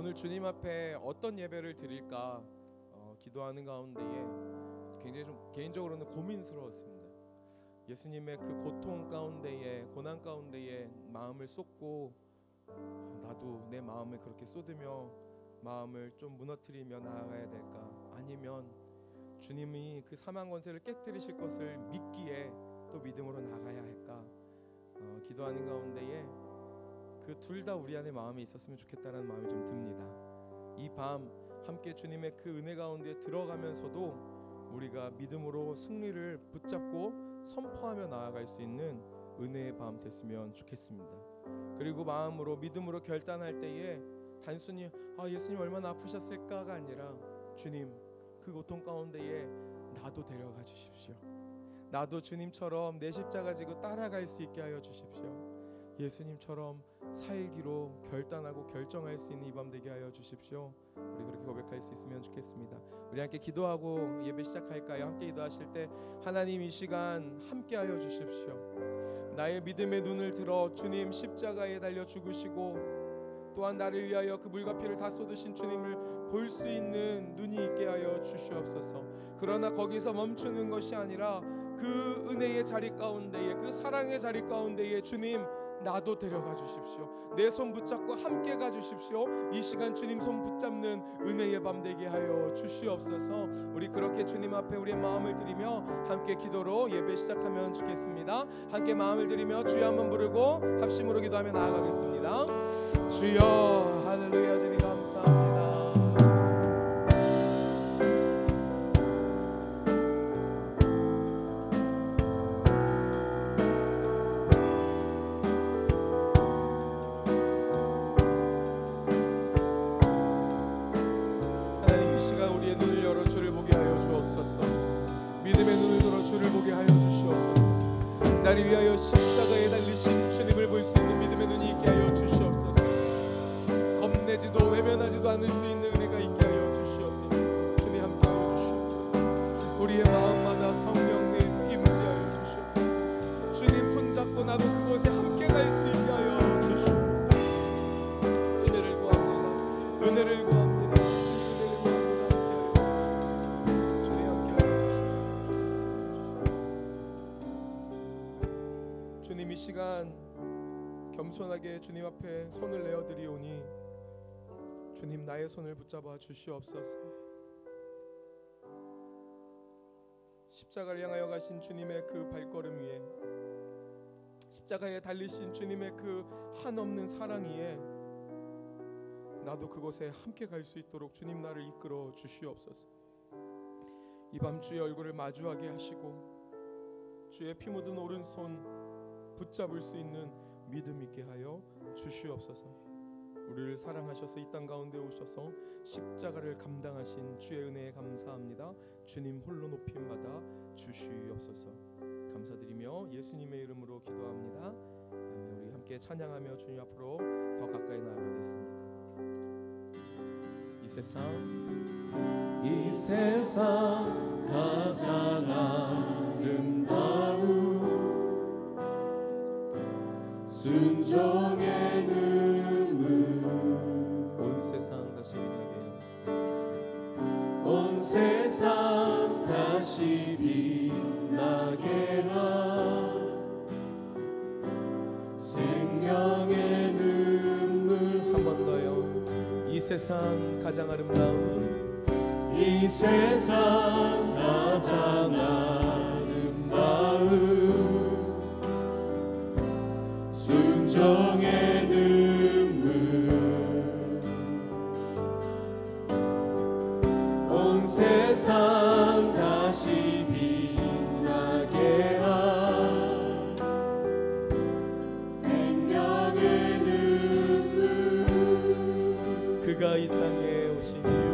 오늘 주님 앞에 어떤 예배를 드릴까 기도하는 가운데에 굉장히 좀 개인적으로는 고민스러웠습니다. 예수님의 그 고통 가운데에, 고난 가운데에 마음을 쏟고 나도 내 마음을 그렇게 쏟으며 마음을 좀 무너뜨리며 나아가야 될까, 아니면 주님이 그 사망 권세를 깨뜨리실 것을 믿기에 또 믿음으로 나가야 할까 기도하는 가운데에 그 둘 다 우리 안에 마음이 있었으면 좋겠다는 마음이 좀 듭니다. 이 밤 함께 주님의 그 은혜 가운데 들어가면서도 우리가 믿음으로 승리를 붙잡고 선포하며 나아갈 수 있는 은혜의 밤 됐으면 좋겠습니다. 그리고 마음으로 믿음으로 결단할 때에 단순히 예수님 얼마나 아프셨을까가 아니라 주님 그 고통 가운데에 나도 데려가 주십시오. 나도 주님처럼 내 십자가 지고 따라갈 수 있게 하여 주십시오. 예수님처럼 살기로 결단하고 결정할 수 있는 이 밤 되게 하여 주십시오. 우리 그렇게 고백할 수 있으면 좋겠습니다. 우리 함께 기도하고 예배 시작할까요? 함께 기도하실 때 하나님 이 시간 함께 하여 주십시오. 나의 믿음의 눈을 들어 주님 십자가에 달려 죽으시고 또한 나를 위하여 그 물과 피를 다 쏟으신 주님을 볼 수 있는 눈이 있게 하여 주시옵소서. 그러나 거기서 멈추는 것이 아니라 그 은혜의 자리 가운데에, 그 사랑의 자리 가운데에 주님 나도 데려가 주십시오. 내 손 붙잡고 함께 가 주십시오. 이 시간 주님 손 붙잡는 은혜의 밤 되게 하여 주시옵소서. 우리 그렇게 주님 앞에 우리의 마음을 드리며 함께 기도로 예배 시작하면 좋겠습니다. 함께 마음을 드리며 주여 한번 부르고 합심으로 기도하며 나아가겠습니다. 주여 할렐루야, 주님 감사합니다. 믿음의 눈을 들어 주를 보게 하여 주시옵소서. 나를 위하여 십자가에 달리신 주님을 볼 수 있는 믿음의 눈이 있게 하여 주시옵소서. 겁내지도 외면하지도 않을 수 있는 은혜가 있게 하여 주시옵소서. 주님 함께 하여 주시옵소서. 우리의 마음마다 성령님 임재하여 주시옵소서. 주님 손잡고 나도 그곳에 함께 갈 수 있게 하여 주시옵소서. 은혜를 구합니다. 은혜를 구합니다. 주님 이 시간 겸손하게 주님 앞에 손을 내어드리오니 주님 나의 손을 붙잡아 주시옵소서. 십자가를 향하여 가신 주님의 그 발걸음 위에, 십자가에 달리신 주님의 그 한없는 사랑 위에 나도 그곳에 함께 갈 수 있도록 주님 나를 이끌어 주시옵소서. 이 밤 주의 얼굴을 마주하게 하시고 주의 피 묻은 오른손 붙잡을 수 있는 믿음 있게 하여 주시옵소서. 우리를 사랑하셔서 이 땅 가운데 오셔서 십자가를 감당하신 주의 은혜에 감사합니다. 주님 홀로 높임 받아 주시옵소서. 감사드리며 예수님의 이름으로 기도합니다. 아멘. 우리 함께 찬양하며 주님 앞으로 더 가까이 나아가겠습니다. 이 세상 가장 아름다운 순종의 눈물, 온 세상 다시 빛나게, 온 세상 다시 빛나게 할 생명의 눈물. 한 번 더요. 이 세상 가장 아름다운, 이 세상 가장 아름다운 순종의 눈물, 온 세상 다시 빛나게 할 생명의 눈물. 그가 이 땅에 오신 이유,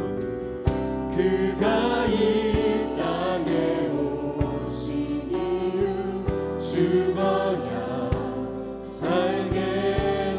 그가 이 땅에 오신 이유, 죽어야 살게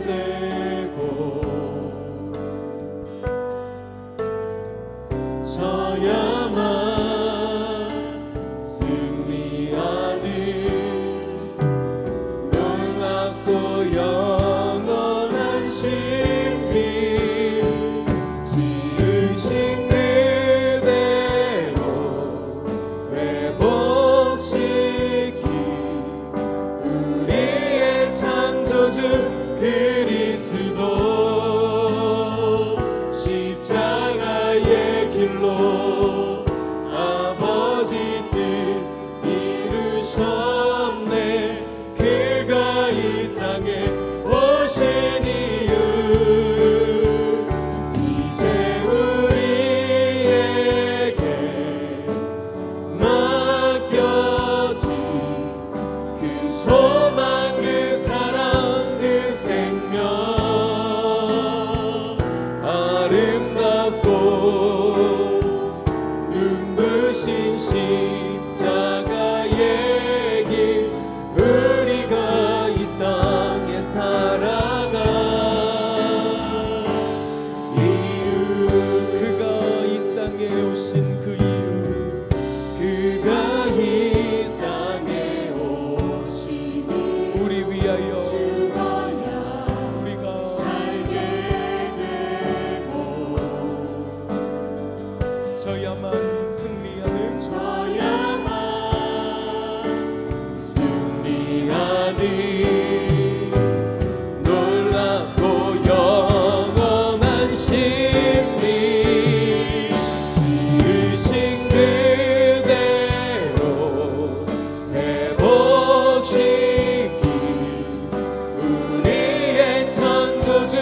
땅에 오신 이유 이제 우리에게 맡겨진 그 소망 그 사랑 그 생명 아름답고 눈부신 십자가의 길 우리가 이 땅에 살아가 이유 그가 이 땅에 오신 그 이유 그가 이 땅에 오신 우리 위하여 우리가 살게 되고 저야만 승리하는 놀랍고 영원한 신비 지으신 그대로 회복시키 우리의 창조주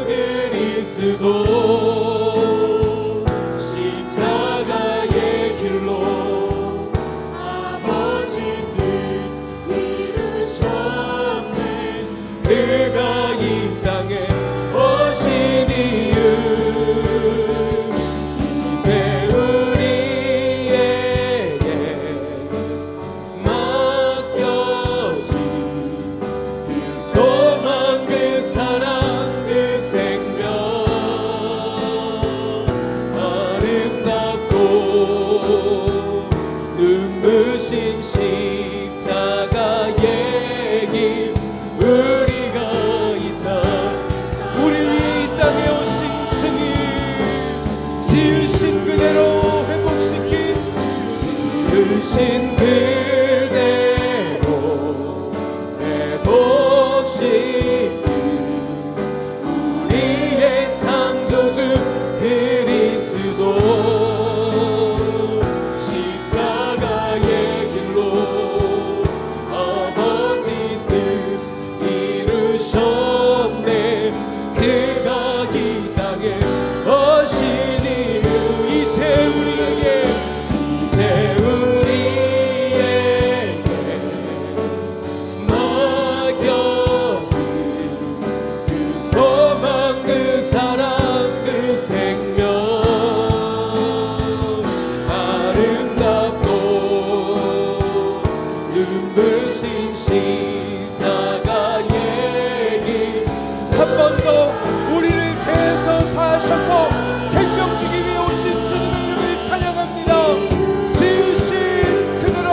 그리스도 십자가의 길로 아버지 뜻 이루셨네 그가 이 땅에 오신 이유 이제 우리에게 맡겨진 그 소망 그 사랑 그 생명 아름답고 눈부신 십자가의 길 우리가 이 땅 우리 위에 이 땅에 오신 주님 지으신 그대로 회복시킨 지으신 그대로 회복시킨 우리의 창조주 그리스도 십자가의 길로 아버지 뜻 이루셨네 그가 이 땅에 오신 이유 이제 우리에게 맡겨진 그 소망 그 사랑 그 생명 아름답고 눈부신 십자가의 길 한 번 더 우리를 죄에서 사하셔서 생명 주기 위해 오신 주님의 이름을 찬양합니다. 지으신 그대로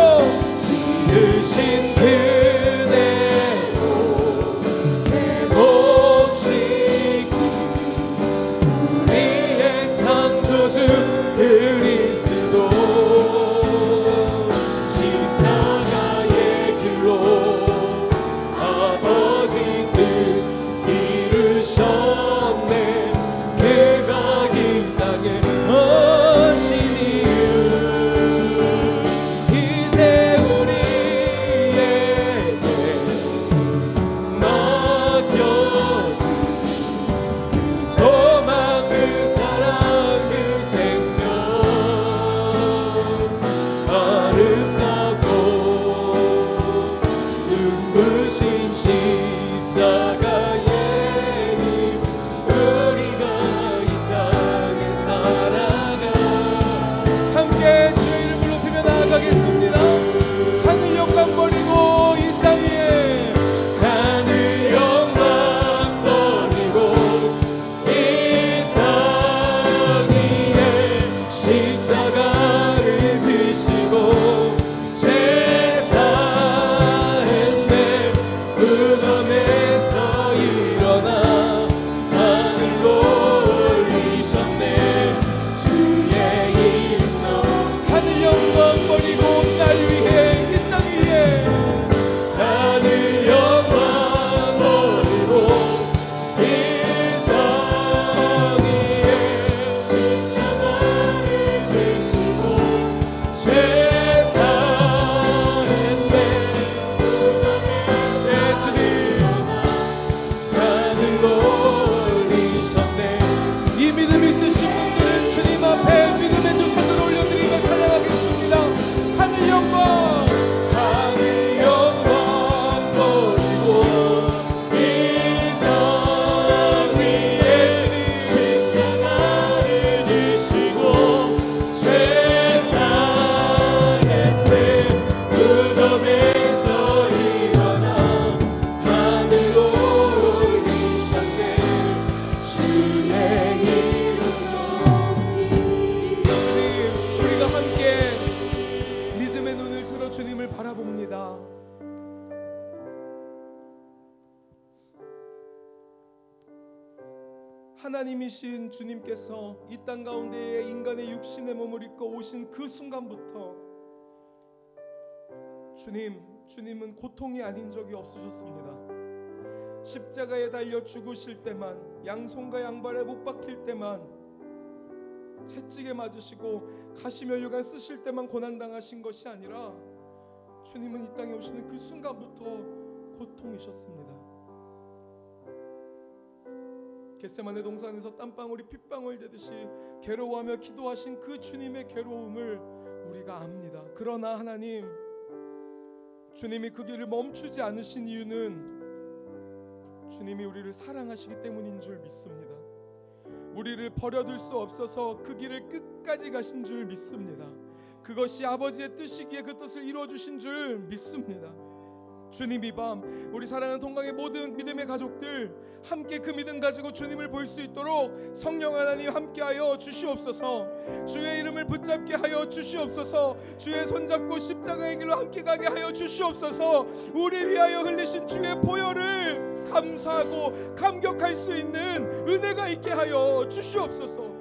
회복시키 우리의 창조주 그리스도 십자가의 길로 아버지 뜻 이루셨네 그가 이 땅에 오신 이유 이제 우리에게 맡겨진 그 소망 그 사랑 그 생명 아름답고 눈부신 십자가의 길 우리가 이 땅에 살아가 함께 주의 이름을 높이며 나아가겠습니다. 하늘 영광 버리고 이 땅 위에 하늘 영광 버리고 이 땅 위에 십자가를 지시고 제사했네 무덤에서 하나님이신 주님께서 이 땅 가운데에 인간의 육신의 몸을 입고 오신 그 순간부터 주님은 고통이 아닌 적이 없으셨습니다. 십자가에 달려 죽으실 때만, 양손과 양발에 못 박힐 때만, 채찍에 맞으시고 가시면류관 쓰실 때만 고난당하신 것이 아니라 주님은 이 땅에 오시는 그 순간부터 고통이셨습니다. 겟세마네 동산에서 땀방울이 핏방울 되듯이 괴로워하며 기도하신 그 주님의 괴로움을 우리가 압니다. 그러나 하나님, 주님이 그 길을 멈추지 않으신 이유는 주님이 우리를 사랑하시기 때문인 줄 믿습니다. 우리를 버려둘 수 없어서 그 길을 끝까지 가신 줄 믿습니다. 그것이 아버지의 뜻이기에 그 뜻을 이루어주신 줄 믿습니다. 주님, 이 밤 우리 사랑하는 동강의 모든 믿음의 가족들 함께 그 믿음 가지고 주님을 볼 수 있도록 성령 하나님 함께하여 주시옵소서. 주의 이름을 붙잡게 하여 주시옵소서. 주의 손잡고 십자가의 길로 함께 가게 하여 주시옵소서. 우리 위하여 흘리신 주의 보혈을 감사하고 감격할 수 있는 은혜가 있게 하여 주시옵소서.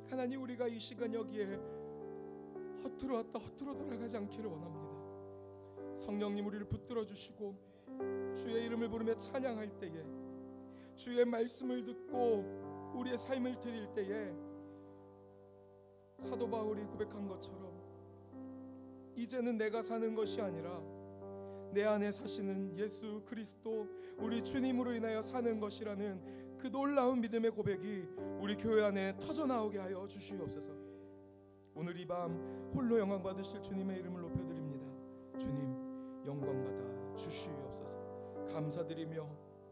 하나님, 우리가 이 시간 여기에 허투루 왔다 허투루 돌아가지 않기를 원합니다. 성령님, 우리를 붙들어 주시고 주의 이름을 부르며 찬양할 때에, 주의 말씀을 듣고 우리의 삶을 드릴 때에 사도 바울이 고백한 것처럼 이제는 내가 사는 것이 아니라 내 안에 사시는 예수 그리스도 우리 주님으로 인하여 사는 것이라는 그 놀라운 믿음의 고백이 우리 교회 안에 터져나오게 하여 주시옵소서. 오늘 이 밤 홀로 영광 받으실 주님의 이름을 높여드립니다. 주님, 영광 받아 주시옵소서. 감사드리며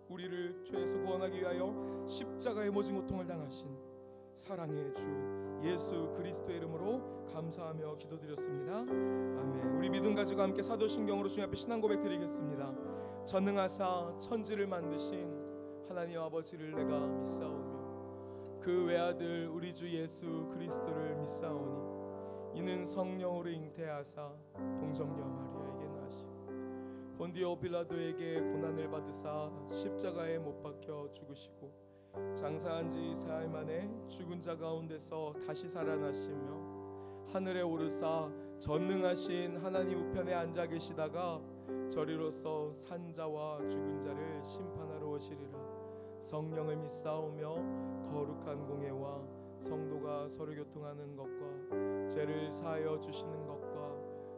우리를 죄에서 구원하기 위하여 십자가의 모진 고통을 당하신 사랑의 주 예수 그리스도의 이름으로 감사하며 기도드렸습니다. 아멘. 우리 믿음 가지고 함께 사도신경으로 주님 앞에 신앙 고백 드리겠습니다. 전능하사 천지를 만드신 하나님 아버지를 내가 믿사오며 그 외아들 우리 주 예수 그리스도를 믿사오니 이는 성령으로 잉태하사 동정녀 마리아에게 나시고 본디오 빌라도에게 고난을 받으사 십자가에 못 박혀 죽으시고 장사한 지 4일 만에 죽은 자 가운데서 다시 살아나시며 하늘에 오르사 전능하신 하나님 우편에 앉아 계시다가 저리로서 산자와 죽은 자를 심판하러 오시리라. 성령을 믿사오며 거룩한 공예와 성도가 서로 교통하는 것과 죄를 사하여 주시는 것과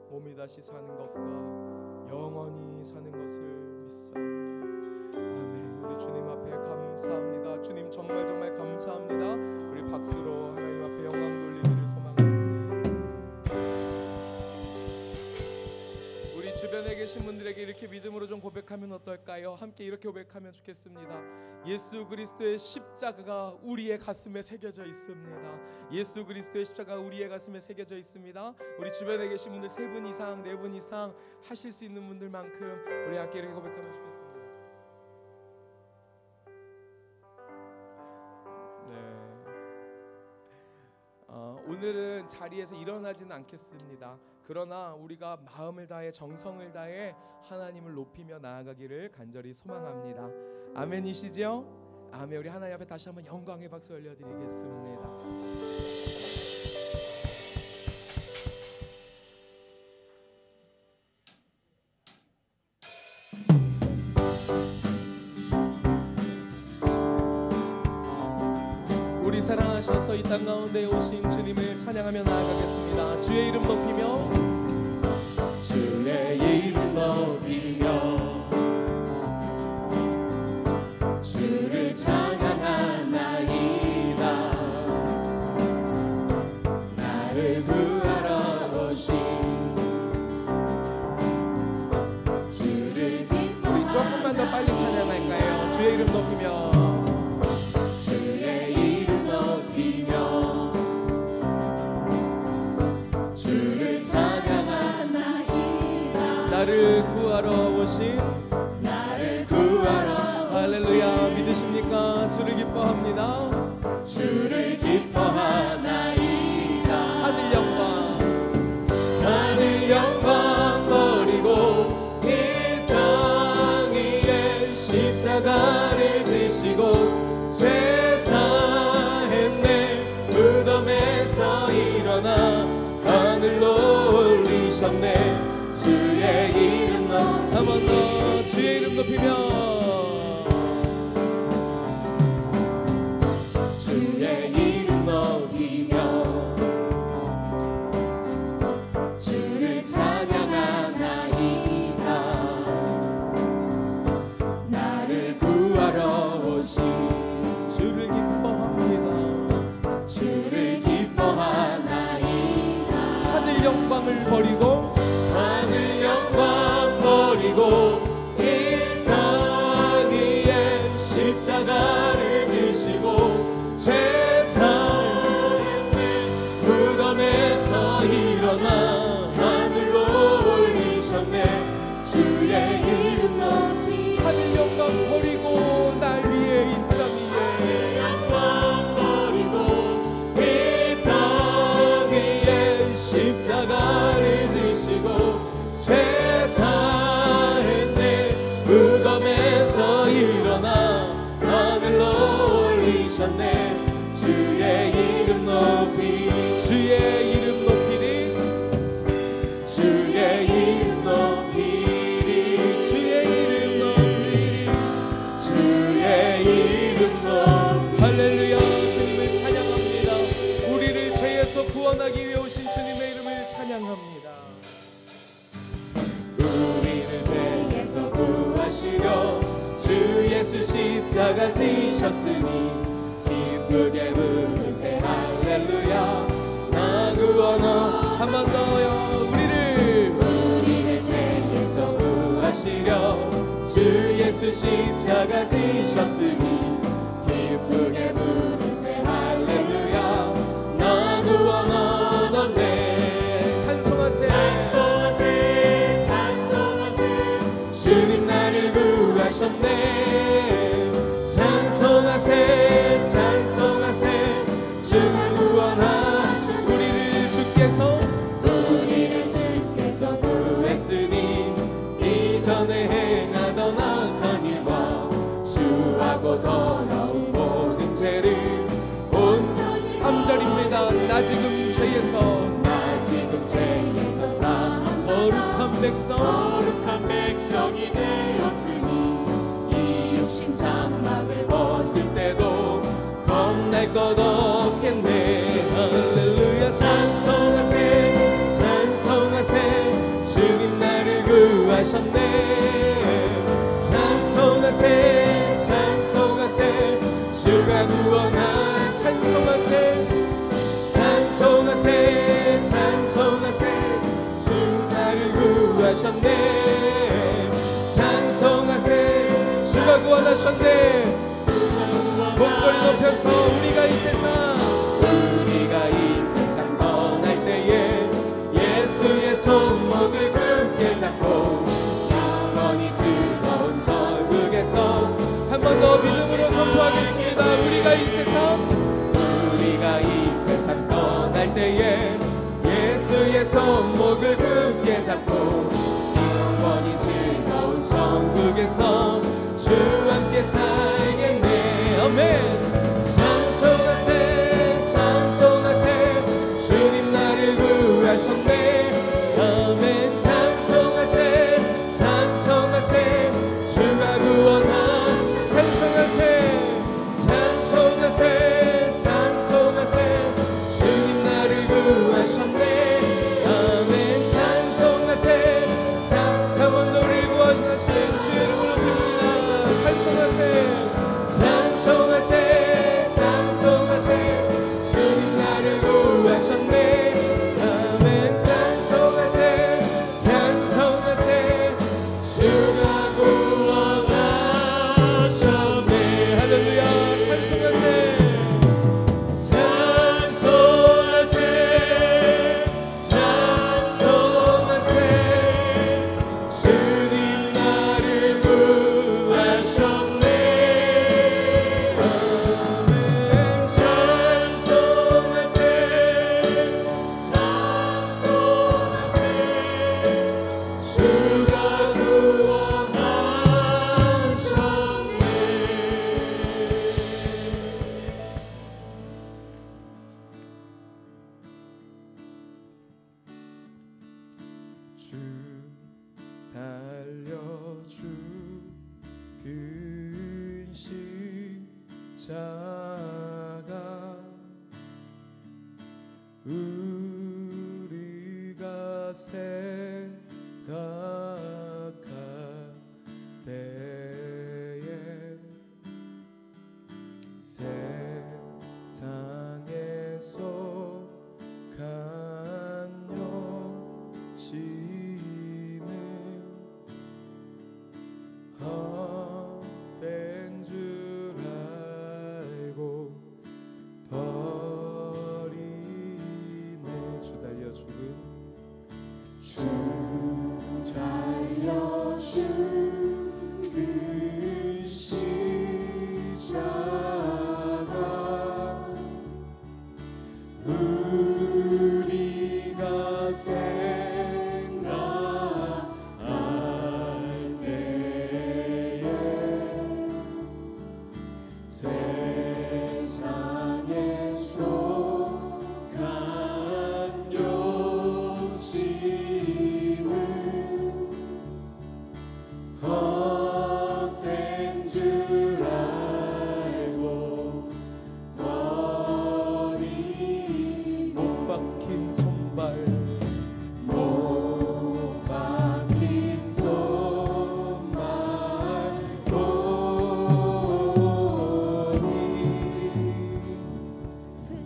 몸이 다시 사는 것과 영원히 사는 것을 믿사옵니다. 아멘. 우리 주님 앞에 감사합니다. 주님 정말 감사합니다. 우리 박수로 하나님 앞에 영광 돌리기를 소망합니다. 우리 주변에 계신 분들에게 이렇게 믿음으로 좀 고백하면 어떨까요? 함께 이렇게 고백하면 좋겠습니다. 예수 그리스도의 십자가가 우리의 가슴에 새겨져 있습니다. 예수 그리스도의 십자가가 우리의 가슴에 새겨져 있습니다. 우리 주변에 계신 분들 3분 이상 4분 이상 하실 수 있는 분들만큼 우리 함께 이렇게 고백하면 좋겠습니다. 오늘은 자리에서 일어나지는 않겠습니다. 그러나 우리가 마음을 다해 정성을 다해 하나님을 높이며 나아가기를 간절히 소망합니다. 아멘이시죠? 아멘. 우리 하나님 앞에 다시 한번 영광의 박수 올려드리겠습니다. 우리 사랑하셔서 이 땅 가운데 오신 주님을 찬양하며 나아가겠습니다. 주의 이름 높이며 주의 이름 높이며 주를 찬양하나이다. 나를 구하러 오신 주를 기뻐하나이다. 우리 조금만 더 빨리 찬양할까요? 주의 이름 높이며 나를 구하러 오신 할렐루야. 믿으십니까? 주를 기뻐합니다. 주를 기뻐하나이다. 하늘 영광 버리고 이 땅 위에 높이며 주의 이름 높이며 주를 찬양하나이다. 나를 구하러 오신 주를 기뻐합니다. 주를 기뻐하나이다. 하늘 영광을 버리고 하늘 영광 버리고 이 땅 위에 십자가를 지시고 죄사의 무덤에서 일어나 하늘로 올리셨네. 주의 이름 높이 하늘 영광 버리고 날 위해 이 땅 위에 영광 버리고 이 땅 위에 십자가를 지시고 죄사했네. 무덤에서 일어나 하늘로 올리셨네. 주의 이름 높이 주의 이름 높이리 주의 이름 높이리 주의 이름 높이리 주의 이름 높이리. 할렐루야. 주님을 찬양합니다. 우리를 죄에서 구원하기 위해 오신 주님의 이름을 찬양합니다. 우리를 죄에서 구하시려 주 예수 십자가 지셨으니 기쁘게 부르세 할렐루야. 나 구원어 한 번 더요. 우리를 죄에서 구하시려 주 예수 십자가 지셨으니 기쁘게 부르세 할렐루야. 나 구원 얻었네. 찬송하세요. 찬송하세 찬송하세 주님 나를 구하셨네. 찬송하세 찬송하세 주를 구원하신 우리를 주께서 구했으니 이전에 행하던 악한 일과 주하고 더러운 모든 죄를 온전히 3절입니다. 나 지금 죄에서 사 거룩한 백성이 되었으니 이 육신 장막을 벗을 때도 겁날 것 없겠네. 할렐루야. 찬송하세 찬송하세 주님 나를 구하셨네. 찬송하세 찬송하세 주가 구원한 찬송하세 찬송하세 찬송하세 주 나를 구하셨네. 찬송하세 주가 구원하셨네. 목소리 높여서 우리가 이 세상 떠날 때에 예수의 손목을 굳게 잡고 영원히 즐거운 천국에서 한 번 더 믿음으로 선포하겠습니다. 우리가 이 세상 떠날 때에 예수의 손목을 굳게 잡고 영원히 즐거운 천국에서 주 함께 살겠네. 아멘. 찬송하세 십자가 우리가 생각할 때에 세상에서 간요심은 헛된 줄 알고 버리네. 주 달려 죽은 주 달려 죽은 십자가 우리가 생각할 때에 세상에서 간요심을 헛된 줄 알고 버린 못 박힌 손발 못 박힌 손발 보니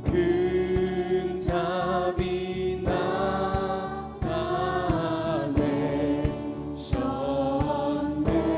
큰 자비 나타내셨네.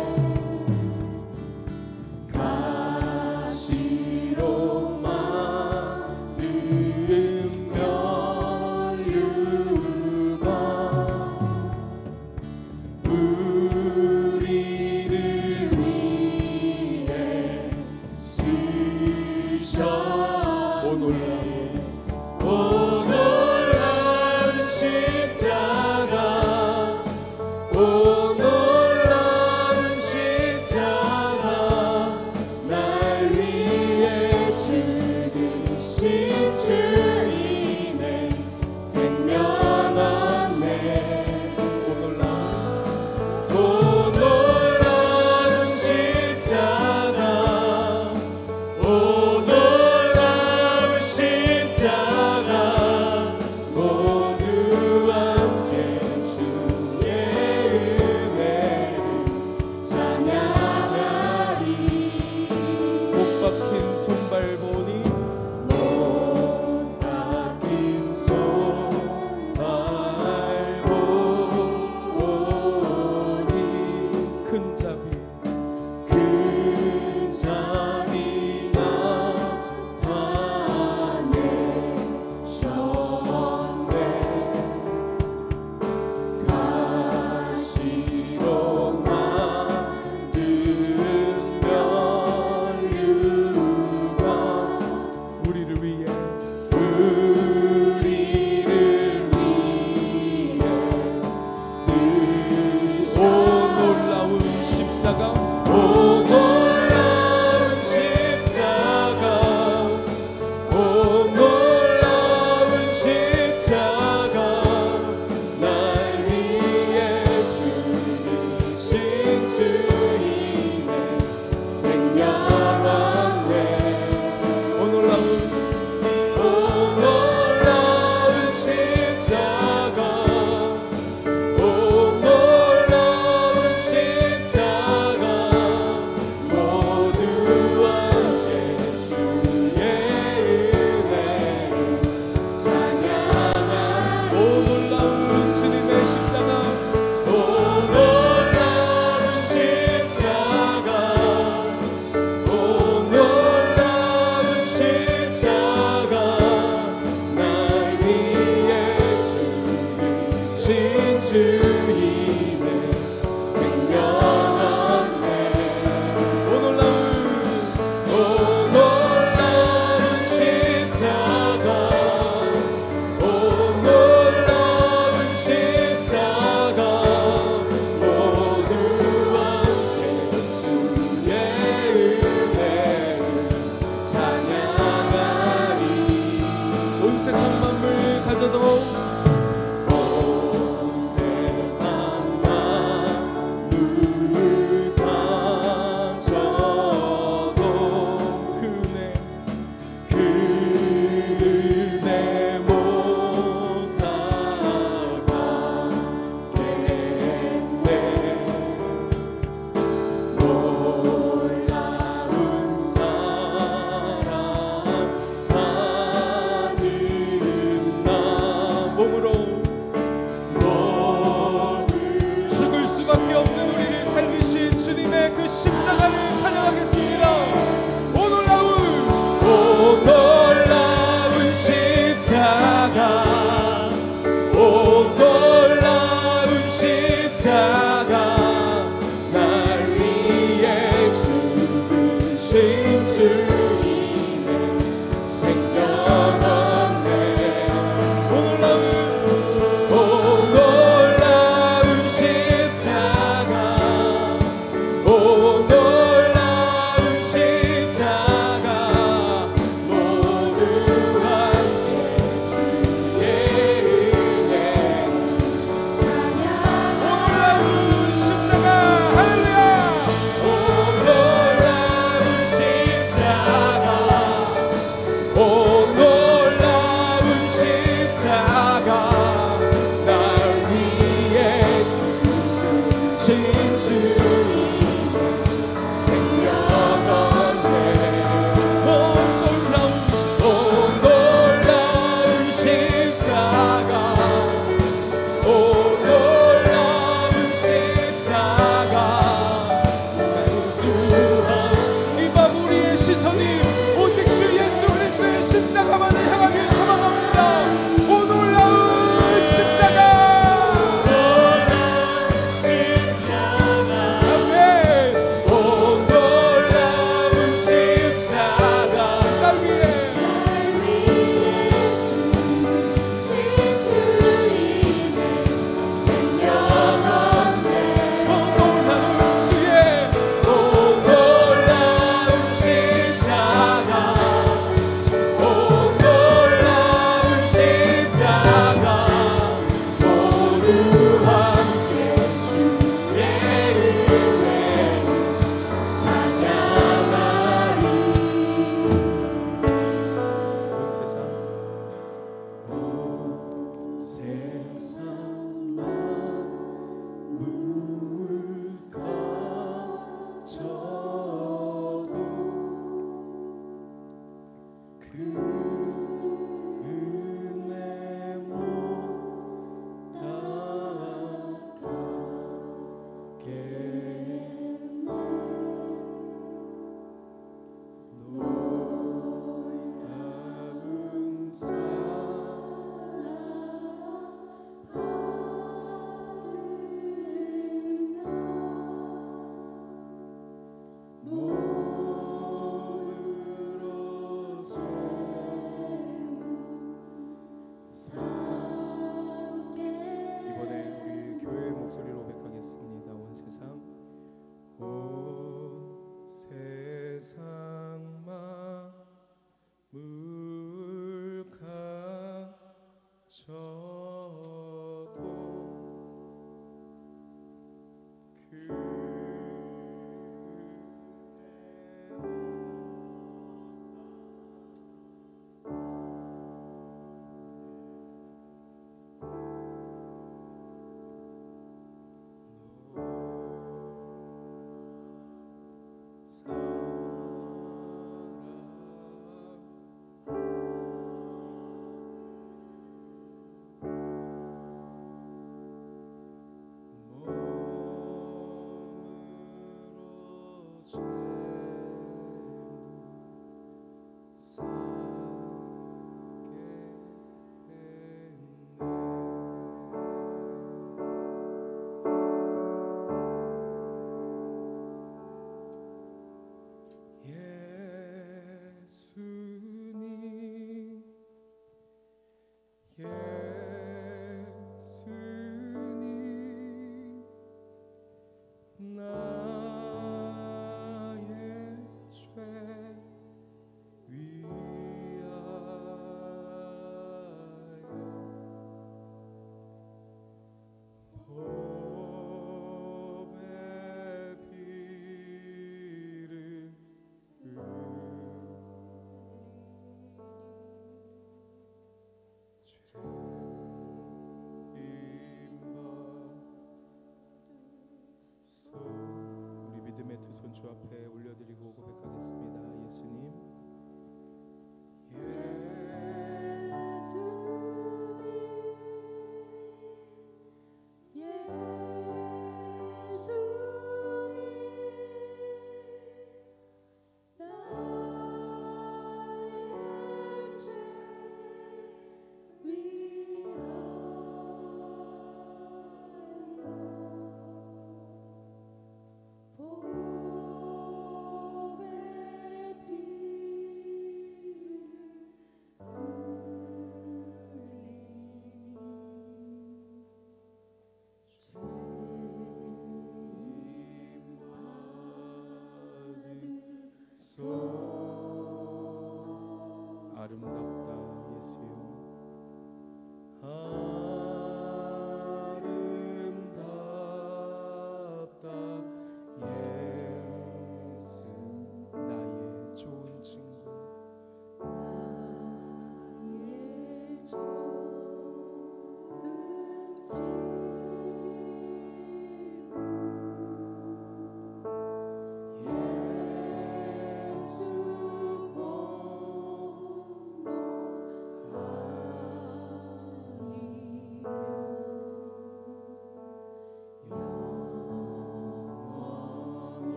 주 앞에 올려드리고 고백하겠습니다. 예수님,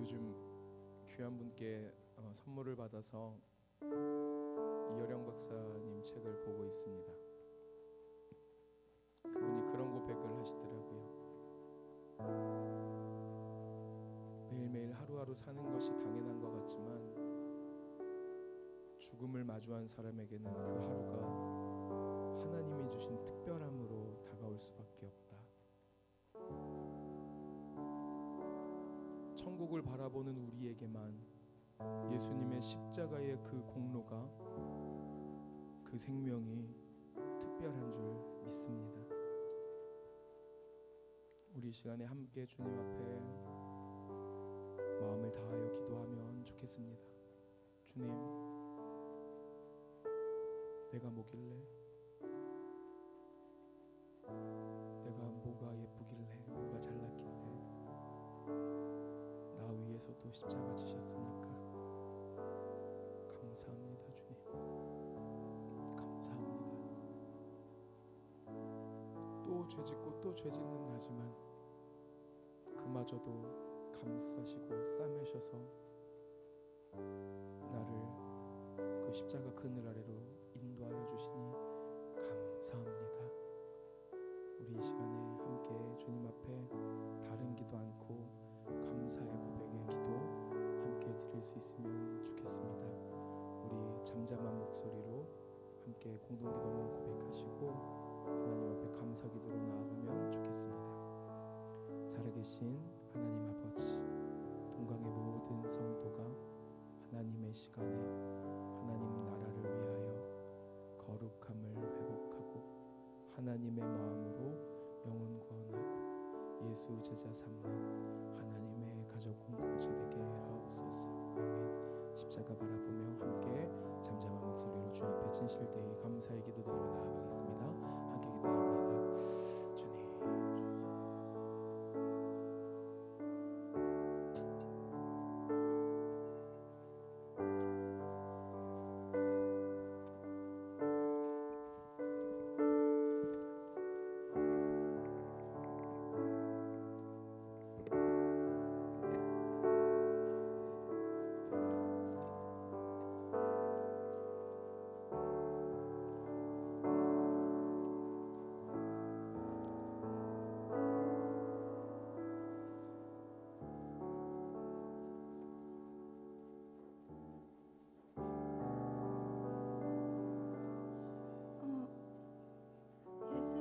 요즘 귀한 분께 선물을 받아서 이여령 박사님 책을 보고 있습니다. 그분이 그런 고백을 하시더라고요. 매일매일 하루하루 사는 것이 당연한 것 같지만 죽음을 마주한 사람에게는 그 하루가 하나님이 주신 특별함으로 다가올 수밖에 없다. 천국을 바라보는 우리에게만 예수님의 십자가의 그 공로가, 그 생명이 특별한 줄 믿습니다. 우리 시간에 함께 주님 앞에 마음을 다하여 기도하면 좋겠습니다. 주님, 내가 뭐길래, 내가 뭐가 예쁘길래, 뭐가 잘났길래 나 위해서도 십자가 지셨습니까? 감사합니다. 주님, 감사합니다. 또 죄짓고 또 죄짓는 나지만 그마저도 감싸시고 싸매셔서 나를 그 십자가 그늘 아래로 인도하여 주시니 감사합니다. 우리 이 시간에 함께 주님 앞에 다른 기도 않고 감사의 고백의 기도 함께 드릴 수 있으면 좋겠습니다. 우리 잠잠한 목소리로 함께 공동기도문 고백하시고 하나님 앞에 감사 기도로 나아가면 좋겠습니다. 살아계신 하나님 아버지, 동강의 모든 성도가 하나님의 시간에 하나님 나라를 위하여 거룩함을 회복하고 하나님의 마음으로 영혼 구원하고 예수 제자 삼는 하나님의 가족 공동체 되게 하옵소서. 아멘. 십자가 바라보며 함께 잠잠한 목소리로 주님 앞에 진실되이 감사의 기도드리며 나아가겠습니다. 함께 기도합니다.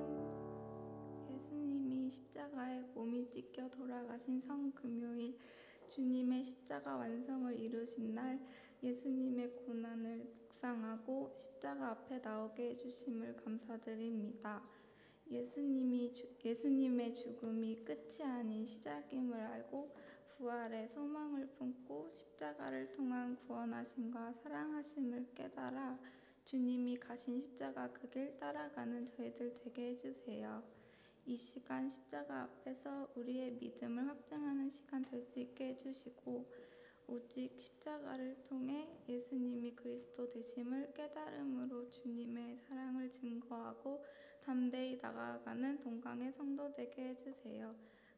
주님, 예수님이 십자가에 몸이 찢겨 돌아가신 성금요일, 주님의 십자가 완성을 이루신 날, 예수님의 고난을 묵상하고 십자가 앞에 나오게 해주심을 감사드립니다. 예수님의 죽음이 끝이 아닌 시작임을 알고 부활의 소망을 품고 십자가를 통한 구원하심과 사랑하심을 깨달아 주님이 가신 십자가 그 길 따라가는 저희들 되게 해주세요. 이 시간 십자가 앞에서 우리의 믿음을 확증하는 시간 될 수 있게 해주시고, 오직 십자가를 통해 예수님이 그리스도 되심을 깨달음으로 주님의 사랑을 증거하고 담대히 나아가는 동강의 성도 되게 해주세요.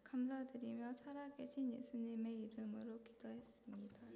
감사드리며 살아계신 예수님의 이름으로 기도했습니다.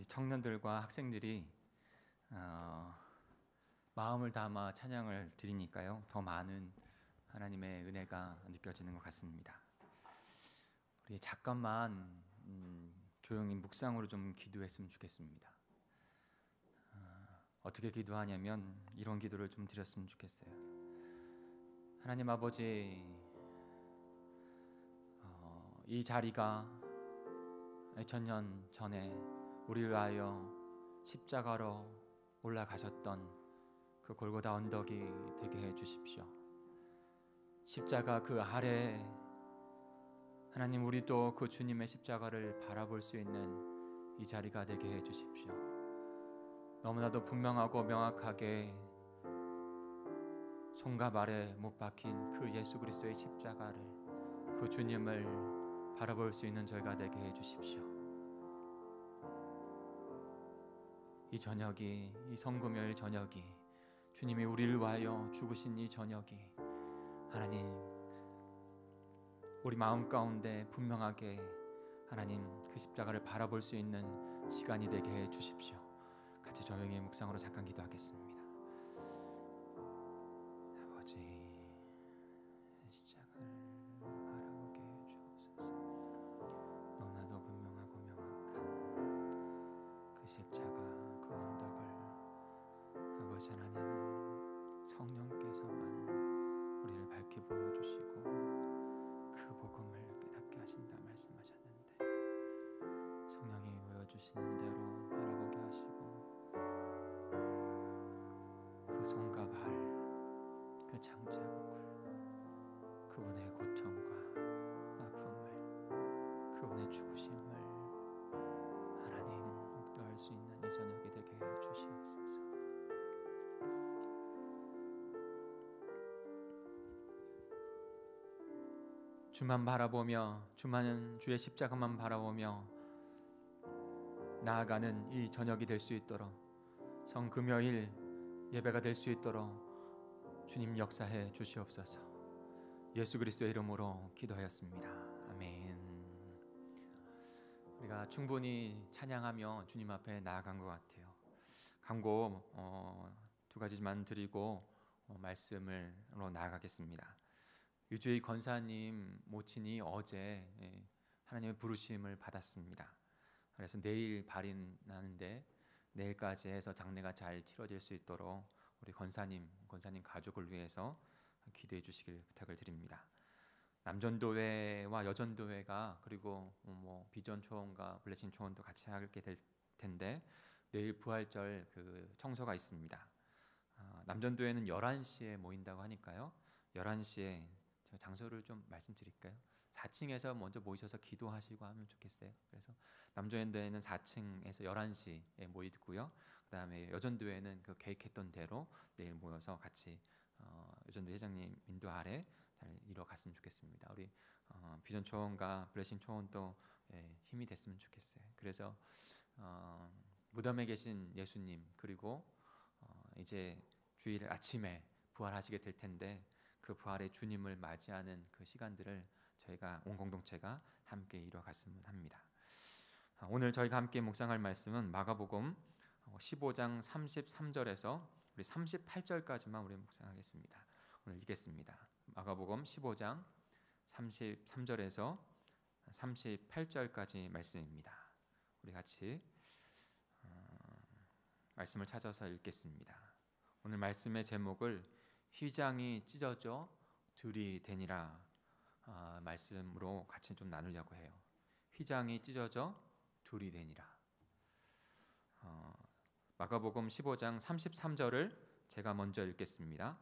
청년들과 학생들이 마음을 담아 찬양을 드리니까요, 더 많은 하나님의 은혜가 느껴지는 것 같습니다. 우리 잠깐만 조용히 묵상으로 좀 기도했으면 좋겠습니다. 어떻게 기도하냐면 이런 기도를 좀 드렸으면 좋겠어요. 하나님 아버지, 이 자리가 2000년 전에 우리를 위하여 십자가로 올라가셨던 그 골고다 언덕이 되게 해 주십시오. 십자가 그 아래에 하나님, 우리도 그 주님의 십자가를 바라볼 수 있는 이 자리가 되게 해 주십시오. 너무나도 분명하고 명확하게 손과 발에 못 박힌 그 예수 그리스도의 십자가를, 그 주님을 바라볼 수 있는 저희가 되게 해 주십시오. 이 저녁이, 이 성금요일 저녁이, 주님이 우리를 위하여 죽으신 이 저녁이 하나님, 우리 마음 가운데 분명하게 하나님 그 십자가를 바라볼 수 있는 시간이 되게 해 주십시오. 같이 조용히 묵상으로 잠깐 기도하겠습니다. 아버지, 십자가를 바라보게 해 주옵소서. 너무나도 분명하고 명확한 그 십자가, 그 언덕을 아버지 하나님, 성령께서만 우리를 밝히 보여주시고 그 복음을 깨닫게 하신다 말씀하셨는데, 성령이 보여주시는 대로 바라보게 하시고 그 손과 발, 그 장자국을, 그분의 고통과 아픔을, 그분의 죽으심을 하나님 목도할 수 있는 이 저녁이 되게 해 주시옵소서. 주만 바라보며, 주만은 주의 십자가만 바라보며 나아가는 이 저녁이 될 수 있도록, 성금요일 예배가 될 수 있도록 주님 역사해 주시옵소서. 예수 그리스도의 이름으로 기도하였습니다. 아멘. 우리가 충분히 찬양하며 주님 앞에 나아간 것 같아요. 광고 두 가지만 드리고 말씀으로 나아가겠습니다. 유주의 권사님 모친이 어제 하나님의 부르심을 받았습니다. 그래서 내일 발인하는데 내일까지 해서 장례가 잘 치러질 수 있도록 우리 권사님 가족을 위해서 기도해 주시길 부탁을 드립니다. 남전도회와 여전도회가 그리고 비전 초원과 블레싱 초원도 같이 하게 될 텐데 내일 부활절 그 청소가 있습니다. 남전도회는 11시에 모인다고 하니까요. 11시에 제가 장소를 좀 말씀드릴까요? 4층에서 먼저 모이셔서 기도하시고 하면 좋겠어요. 그래서 남전도회는 4층에서 11시에 모이고요. 그다음에 여전도회는 그 계획했던 대로 내일 모여서 같이 여전도 회장님 인도 아래 잘 이뤄갔으면 좋겠습니다. 우리 비전 초원과 블레싱 초원도 힘이 됐으면 좋겠어요. 그래서 무덤에 계신 예수님 그리고 이제 주일 아침에 부활하시게 될 텐데 그 부활의 주님을 맞이하는 그 시간들을 저희가 온 공동체가 함께 이뤄갔으면 합니다. 오늘 저희가 함께 묵상할 말씀은 마가복음 15장 33절에서 우리 38절까지만 우리 묵상하겠습니다. 오늘 읽겠습니다. 마가복음 15장 33절에서 38절까지 말씀입니다. 우리 같이 말씀을 찾아서 읽겠습니다. 오늘 말씀의 제목을 휘장이 찢어져 둘이 되니라 말씀으로 같이 좀 나누려고 해요. 휘장이 찢어져 둘이 되니라. 마가복음 15장 33절을 제가 먼저 읽겠습니다.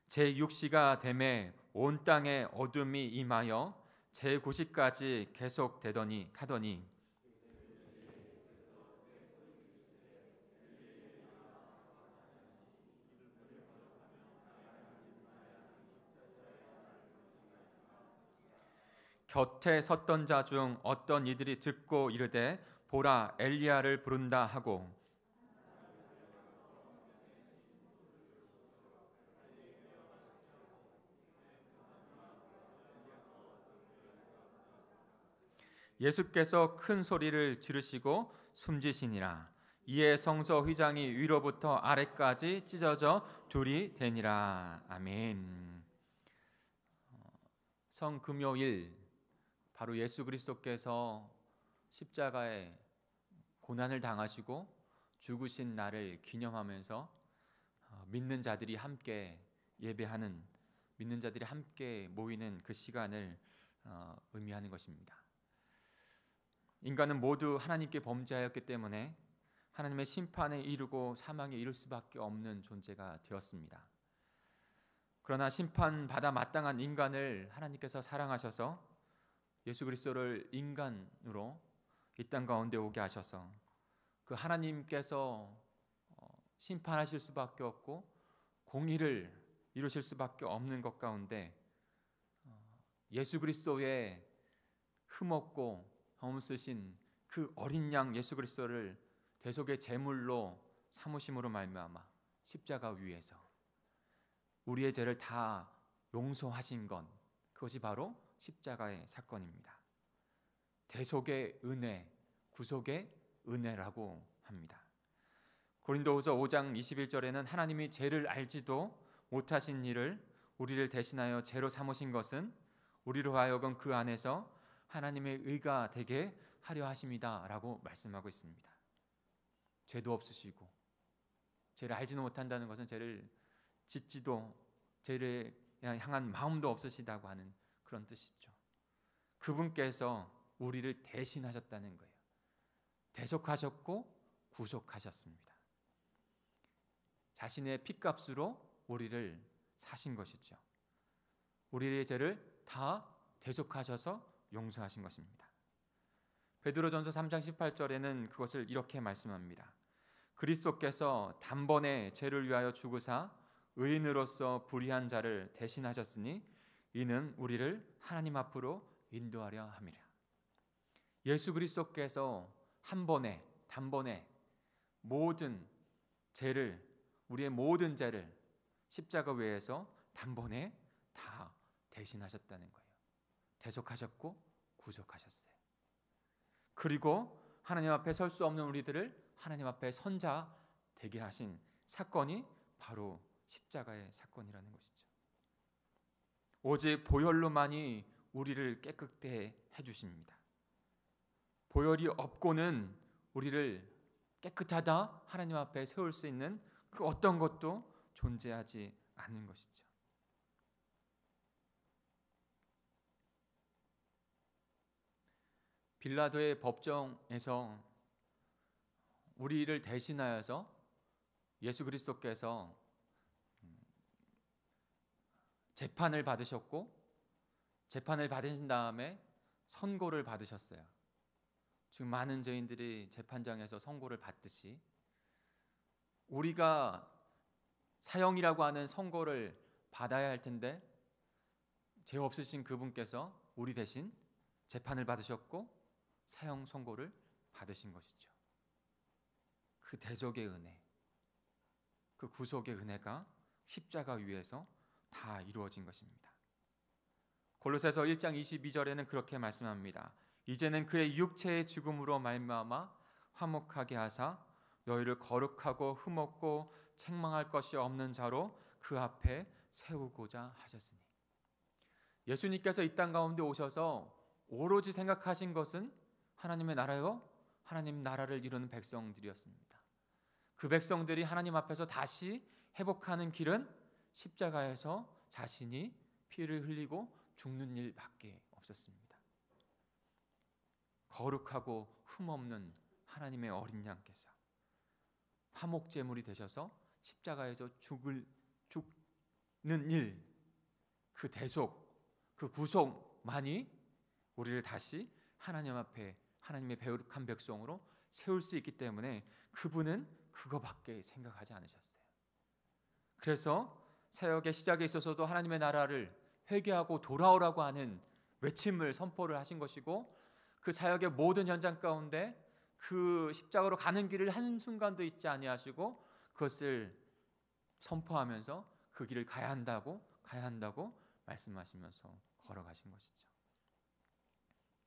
제6시가 되매 온 땅에 어둠이 임하여 제9시까지 계속되더니 가더니 곁에 섰던 자 중 어떤 이들이 듣고 이르되 보라 엘리야를 부른다 하고 예수께서 큰 소리를 지르시고 숨지시니라. 이에 성서 휘장이 위로부터 아래까지 찢어져 둘이 되니라. 아멘. 성금요일 바로 예수 그리스도께서 십자가에 고난을 당하시고 죽으신 날을 기념하면서 믿는 자들이 함께 예배하는, 믿는 자들이 함께 모이는 그 시간을 의미하는 것입니다. 인간은 모두 하나님께 범죄하였기 때문에 하나님의 심판에 이르고 사망에 이를 수밖에 없는 존재가 되었습니다. 그러나 심판받아 마땅한 인간을 하나님께서 사랑하셔서 예수 그리스도를 인간으로 이 땅 가운데 오게 하셔서 그 하나님께서 심판하실 수밖에 없고 공의를 이루실 수밖에 없는 것 가운데 예수 그리스도의 흠없고 없으신 그 어린 양 예수 그리스도를 대속의 제물로 삼으심으로 말미암아 십자가 위에서 우리의 죄를 다 용서하신 것, 그것이 바로 십자가의 사건입니다. 대속의 은혜, 구속의 은혜라고 합니다. 고린도후서 5장 21절에는 하나님이 죄를 알지도 못하신 일을 우리를 대신하여 죄로 삼으신 것은 우리로 하여금 그 안에서 하나님의 의가 되게 하려 하심이다 라고 말씀하고 있습니다. 죄도 없으시고 죄를 알지도 못한다는 것은 죄를 짓지도 죄를 향한 마음도 없으시다고 하는 그런 뜻이죠. 그분께서 우리를 대신하셨다는 거예요. 대속하셨고 구속하셨습니다. 자신의 핏값으로 우리를 사신 것이죠. 우리의 죄를 다 대속하셔서 용서하신 것입니다. 베드로전서 3장 18절에는 그것을 이렇게 말씀합니다. 그리스도께서 단번에 죄를 위하여 죽으사 의인으로서 불의한 자를 대신하셨으니 이는 우리를 하나님 앞으로 인도하려 함이라. 예수 그리스도께서 한 번에 단번에 모든 죄를, 우리의 모든 죄를 십자가 위에서 단번에 다 대신하셨다는 거예요. 대속하셨고 구속하셨어요. 그리고 하나님 앞에 설 수 없는 우리들을 하나님 앞에 선자 되게 하신 사건이 바로 십자가의 사건이라는 것이죠. 오직 보혈로만이 우리를 깨끗게 해주십니다. 보혈이 없고는 우리를 깨끗하다 하나님 앞에 세울 수 있는 그 어떤 것도 존재하지 않는 것이죠. 빌라도의 법정에서 우리를 대신하여서 예수 그리스도께서 재판을 받으셨고, 재판을 받으신 다음에 선고를 받으셨어요. 지금 많은 죄인들이 재판장에서 선고를 받듯이 우리가 사형이라고 하는 선고를 받아야 할 텐데, 죄 없으신 그분께서 우리 대신 재판을 받으셨고 사형 선고를 받으신 것이죠. 그 대속의 은혜, 그 구속의 은혜가 십자가 위에서 다 이루어진 것입니다. 골로새서 1장 22절에는 그렇게 말씀합니다. 이제는 그의 육체의 죽음으로 말미암아 화목하게 하사 너희를 거룩하고 흠없고 책망할 것이 없는 자로 그 앞에 세우고자 하셨으니. 예수님께서 이 땅 가운데 오셔서 오로지 생각하신 것은 하나님의 나라요, 하나님 나라를 이루는 백성들이었습니다. 그 백성들이 하나님 앞에서 다시 회복하는 길은 십자가에서 자신이 피를 흘리고 죽는 일밖에 없었습니다. 거룩하고 흠없는 하나님의 어린 양께서 화목제물이 되셔서 십자가에서 죽는 일, 그 대속, 그 구속만이 우리를 다시 하나님 앞에 하나님의 거룩한 백성으로 세울 수 있기 때문에 그분은 그거밖에 생각하지 않으셨어요. 그래서 사역의 시작에 있어서도 하나님의 나라를 회개하고 돌아오라고 하는 외침을 선포를 하신 것이고, 그 사역의 모든 현장 가운데 그 십자가로 가는 길을 한순간도 잊지 아니하시고 그것을 선포하면서 그 길을 가야 한다고 말씀하시면서 걸어가신 것이죠.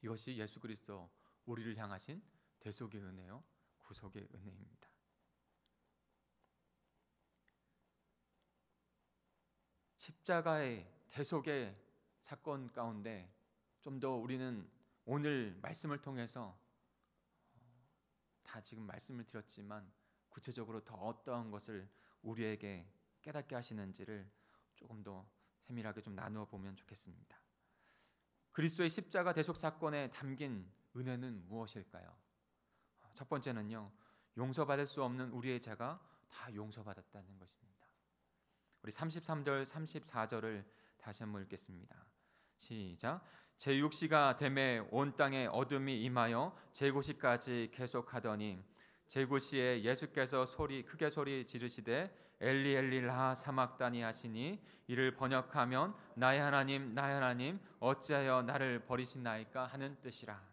이것이 예수 그리스도 우리를 향하신 대속의 은혜요, 구속의 은혜입니다. 십자가의 대속의 사건 가운데 좀 더 우리는 오늘 말씀을 통해서 다 지금 말씀을 드렸지만 구체적으로 더 어떠한 것을 우리에게 깨닫게 하시는지를 조금 더 세밀하게 좀 나누어 보면 좋겠습니다. 그리스도의 십자가 대속 사건에 담긴 은혜는 무엇일까요? 첫 번째는요, 용서받을 수 없는 우리의 죄가 다 용서받았다는 것입니다. 우리 33절 34절을 다시 한번 읽겠습니다. 시작. 제6시가 되매 온 땅에 어둠이 임하여 제9시까지 계속하더니 제9시에 예수께서 크게 소리 지르시되 엘리 엘리 라 사막다니 하시니, 이를 번역하면 나의 하나님 나의 하나님 어찌하여 나를 버리시나이까 하는 뜻이라.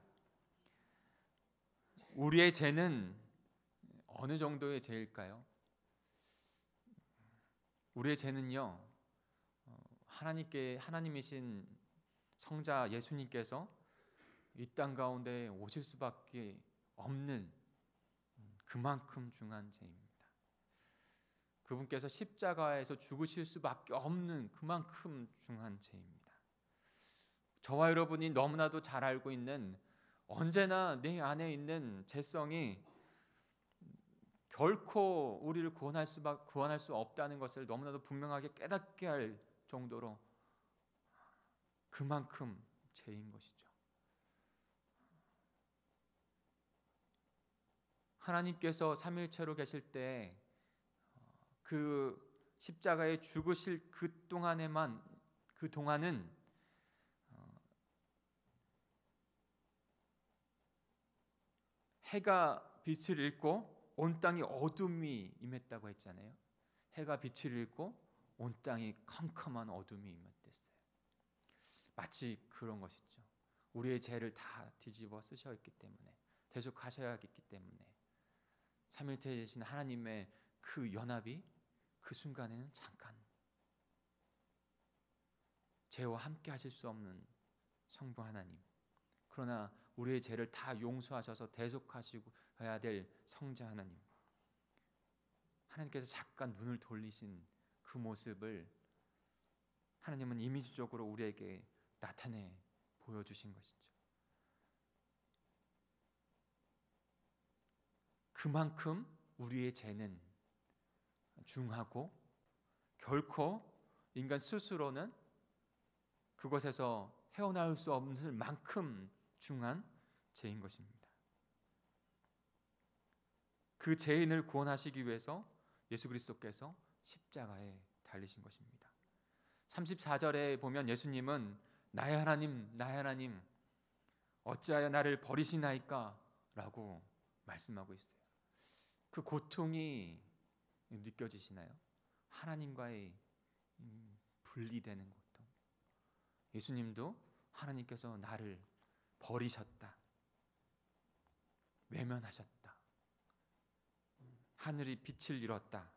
우리의 죄는 어느 정도의 죄일까요? 우리의 죄는요, 하나님이신 성자 예수님께서 이 땅 가운데 오실 수밖에 없는 그만큼 중한 죄입니다. 그분께서 십자가에서 죽으실 수밖에 없는 그만큼 중한 죄입니다. 저와 여러분이 너무나도 잘 알고 있는, 언제나 내 안에 있는 죄성이 결코 우리를 구원할 수 없다는 것을 너무나도 분명하게 깨닫게 할 정도로 그만큼 죄인 것이죠. 하나님께서 삼일체로 계실 때 그 십자가에 죽으실 그 동안은 해가 빛을 잃고 온 땅이 어둠이 임했다고 했잖아요. 해가 빛을 잃고 온 땅이 컴컴한 어둠이 임했댔어요. 마치 그런 것이죠. 우리의 죄를 다 뒤집어 쓰셨기 때문에, 대속하셔야 했기 때문에 삼일체에 계신 하나님의 그 연합이 그 순간에는 잠깐, 죄와 함께 하실 수 없는 성부 하나님, 그러나 우리의 죄를 다 용서하셔서 대속하시고 해야 될 성자 하나님, 하나님께서 잠깐 눈을 돌리신 그 모습을 하나님은 이미지적으로 우리에게 나타내 보여주신 것이죠. 그만큼 우리의 죄는 중하고 결코 인간 스스로는 그것에서 헤어나올 수 없을 만큼 중한 죄인 것입니다. 그 죄인을 구원하시기 위해서 예수 그리스도께서 십자가에 달리신 것입니다. 34절에 보면 예수님은 나의 하나님, 나의 하나님, 어찌하여 나를 버리시나이까? 라고 말씀하고 있어요. 그 고통이 느껴지시나요? 하나님과의 분리되는 고통. 예수님도 하나님께서 나를 버리셨다, 외면하셨다, 하늘이 빛을 잃었다.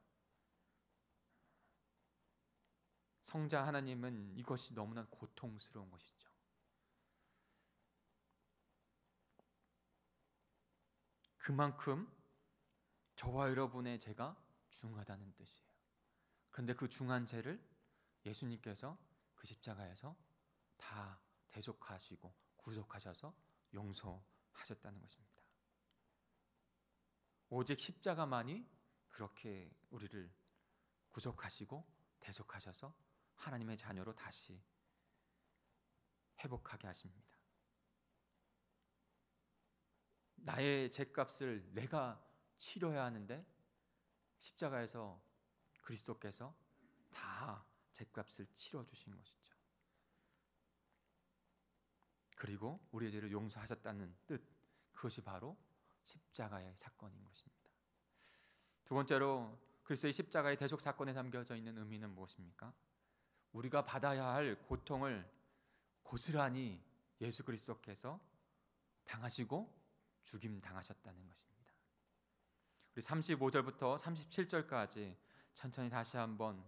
성자 하나님은 이것이 너무나 고통스러운 것이죠. 그만큼 저와 여러분의 죄가 중하다는 뜻이에요. 그런데 그 중한 죄를 예수님께서 그 십자가에서 다 대속하시고 구속하셔서 용서하셨다는 것입니다. 오직 십자가만이 그렇게 우리를 구속하시고 대속하셔서 하나님의 자녀로 다시 회복하게 하십니다. 나의 죄값을 내가 치러야 하는데 십자가에서 그리스도께서 다 죄값을 치러주신 것이죠. 그리고 우리의 죄를 용서하셨다는 뜻, 그것이 바로 십자가의 사건인 것입니다. 두 번째로 그리스도의 십자가의 대속 사건에 담겨져 있는 의미는 무엇입니까? 우리가 받아야 할 고통을 고스란히 예수 그리스도께서 당하시고 죽임 당하셨다는 것입니다. 우리 35절부터 37절까지 천천히 다시 한번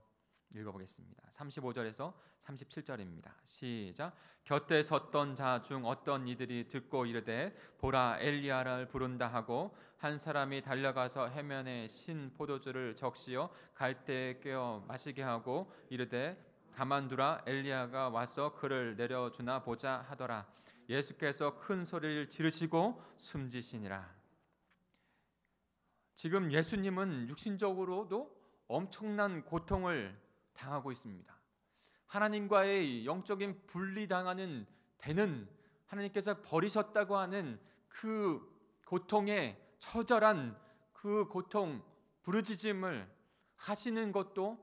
읽어보겠습니다. 35절에서 37절입니다. 시작. 곁에 섰던 자 중 어떤 이들이 듣고 이르되 보라 엘리야를 부른다 하고 한 사람이 달려가서 해면에 신 포도주를 적시어 갈대에 꿰어 마시게 하고 이르되 가만두라 엘리야가 와서 그를 내려주나 보자 하더라. 예수께서 큰 소리를 지르시고 숨지시니라. 지금 예수님은 육신적으로도 엄청난 고통을 당하고 있습니다. 하나님과의 영적인 분리당하는 되는 하나님께서 버리셨다고 하는 그 고통에 처절한 그 고통, 부르짖음을 하시는 것도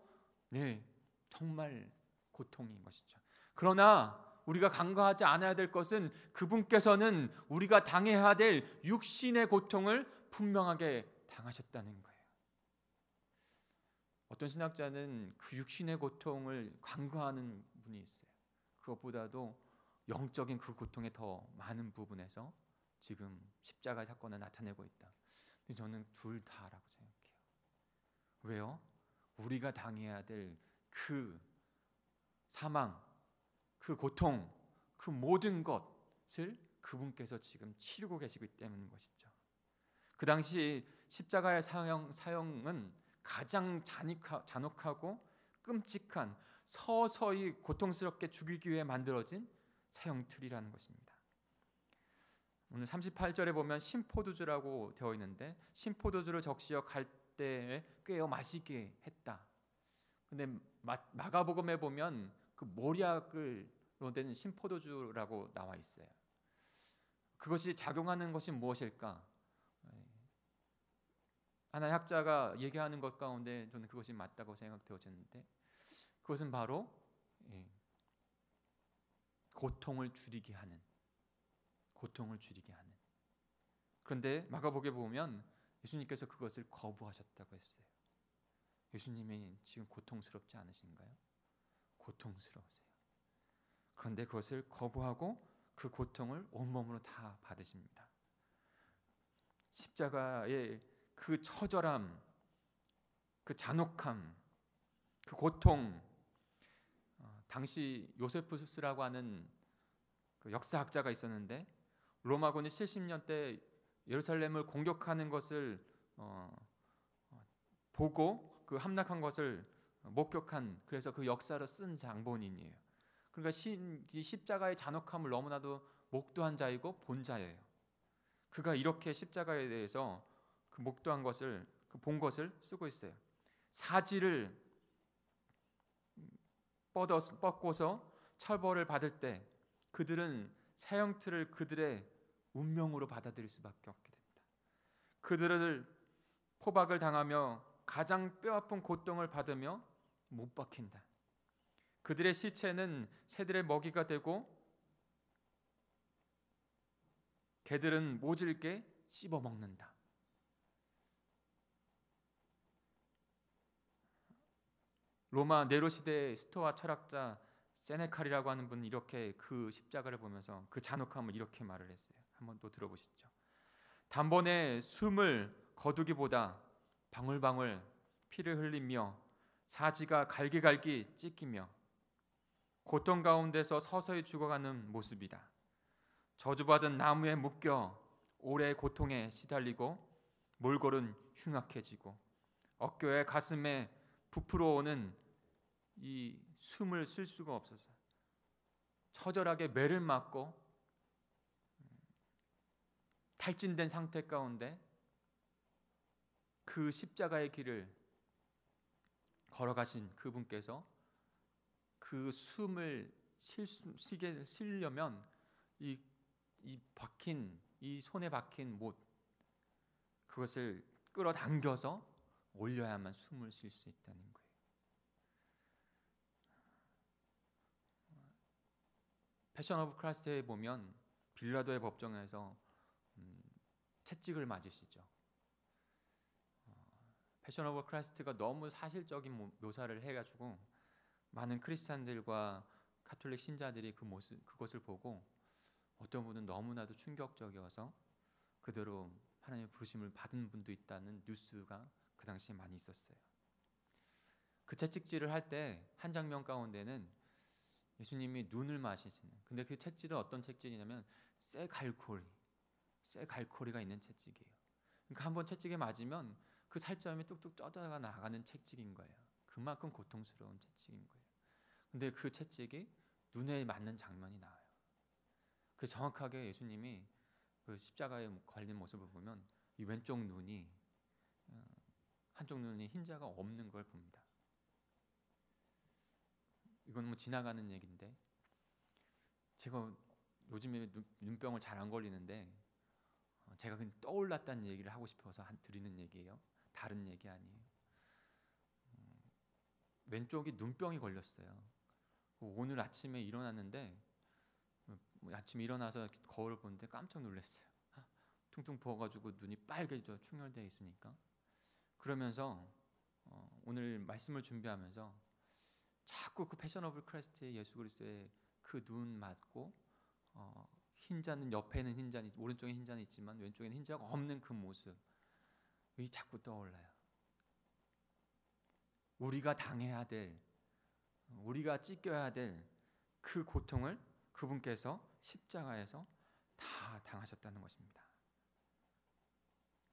정말 고통인 것이죠. 그러나 우리가 간과하지 않아야 될 것은 그분께서는 우리가 당해야 될 육신의 고통을 분명하게 당하셨다는 거예요. 어떤 신학자는 그 육신의 고통을 간과하는 분이 있어요. 그것보다도 영적인 그 고통의 더 많은 부분에서 지금 십자가의 사건을 나타내고 있다. 근데 저는 둘 다라고 생각해요. 왜요? 우리가 당해야 될 그 사망, 그 고통, 그 모든 것을 그분께서 지금 치르고 계시기 때문인 것이죠. 그 당시 십자가의 사형은 가장 잔혹하고 끔찍한, 서서히 고통스럽게 죽이기 위해 만들어진 사형틀이라는 것입니다. 오늘 38절에 보면 신포도주라고 되어 있는데 신포도주를 적시어 갈대에 꿰어 마시게 했다. 근데 마가복음에 보면 그 모략으로 된 신포도주라고 나와 있어요. 그것이 작용하는 것이 무엇일까? 하나의 학자가 얘기하는 것 가운데 저는 그것이 맞다고 생각되어지는데 그것은 바로 고통을 줄이게 하는. 그런데 마가복음에 보면 예수님께서 그것을 거부하셨다고 했어요. 예수님이 지금 고통스럽지 않으신가요? 고통스러우세요. 그런데 그것을 거부하고 그 고통을 온몸으로 다 받으십니다. 십자가의 그 처절함, 그 잔혹함, 그 고통, 당시 요세푸스라고 하는 그 역사학자가 있었는데 로마군이 70년 때 예루살렘을 공격하는 것을 보고 그 함락한 것을 목격한, 그래서 그 역사를 쓴 장본인이에요. 그러니까 이 십자가의 잔혹함을 너무나도 목도한 자이고 본 자예요. 그가 이렇게 십자가에 대해서 그 목도한 것을, 그 본 것을 쓰고 있어요. 사지를 뻗고서 처벌을 받을 때 그들은 사형틀을 그들의 운명으로 받아들일 수밖에 없게 됩니다. 그들을 포박을 당하며 가장 뼈아픈 고통을 받으며 못 박힌다. 그들의 시체는 새들의 먹이가 되고 개들은 모질게 씹어 먹는다. 로마 네로 시대의 스토아 철학자 세네칼이라고 하는 분은 이렇게 그 십자가를 보면서 그 잔혹함을 이렇게 말을 했어요. 한번 또 들어보시죠. 단번에 숨을 거두기보다 방울방울 피를 흘리며 사지가 갈기갈기 찢기며 고통 가운데서 서서히 죽어가는 모습이다. 저주받은 나무에 묶여 오래 고통에 시달리고 몰골은 흉악해지고 어깨에 가슴에 부풀어 오는 이 숨을 쓸 수가 없어서 처절하게 매를 맞고 탈진된 상태 가운데 그 십자가의 길을 걸어가신 그분께서 그 숨을 쉬려면 이 박힌, 이 손에 박힌 못, 그것을 끌어당겨서 올려야만 숨을 쉴 수 있다는 거예요. 패션 오브 크라이스트에 보면 빌라도의 법정에서 채찍을 맞으시죠. 패션 오브 크라이스트가 너무 사실적인 묘사를 해가지고 많은 크리스찬들과 가톨릭 신자들이 그 모습, 그것을 보고 어떤 분은 너무나도 충격적이어서 그대로 하나님의 부르심을 받은 분도 있다는 뉴스가 그 당시에 많이 있었어요. 그 채찍질을 할 때 한 장면 가운데는 예수님이 눈을 마시시는, 근데 그 채찍은 어떤 채찍이냐면 새 갈고리가 있는 채찍이에요. 그러니까 한번 채찍에 맞으면 그 살점이 뚝뚝 떠다가 나가는 채찍인 거예요. 그만큼 고통스러운 채찍인 거예요. 근데 그 채찍이 눈에 맞는 장면이 나와요. 그 정확하게 예수님이 그 십자가에 걸린 모습을 보면 이 왼쪽 눈이, 한쪽 눈이 흰자가 없는 걸 봅니다. 이건 뭐 지나가는 얘기인데, 제가 요즘에 눈병을 잘 안 걸리는데 제가 그냥 떠올랐다는 얘기를 하고 싶어서 드리는 얘기예요. 다른 얘기 아니에요. 왼쪽이 눈병이 걸렸어요. 오늘 아침에 일어났는데, 아침에 일어나서 거울을 보는데 깜짝 놀랐어요. 퉁퉁 부어가지고 눈이 빨개져, 충혈되어 있으니까. 그러면서 오늘 말씀을 준비하면서 자꾸 그 패션 오브 크라이스트의 예수 그리스도의 그 눈 맞고 흰자는, 옆에는 흰자는, 오른쪽에 흰자는 있지만 왼쪽에는 흰자가 없는 그 모습이 자꾸 떠올라요. 우리가 당해야 될, 우리가 찢겨야 될 그 고통을 그분께서 십자가에서 다 당하셨다는 것입니다.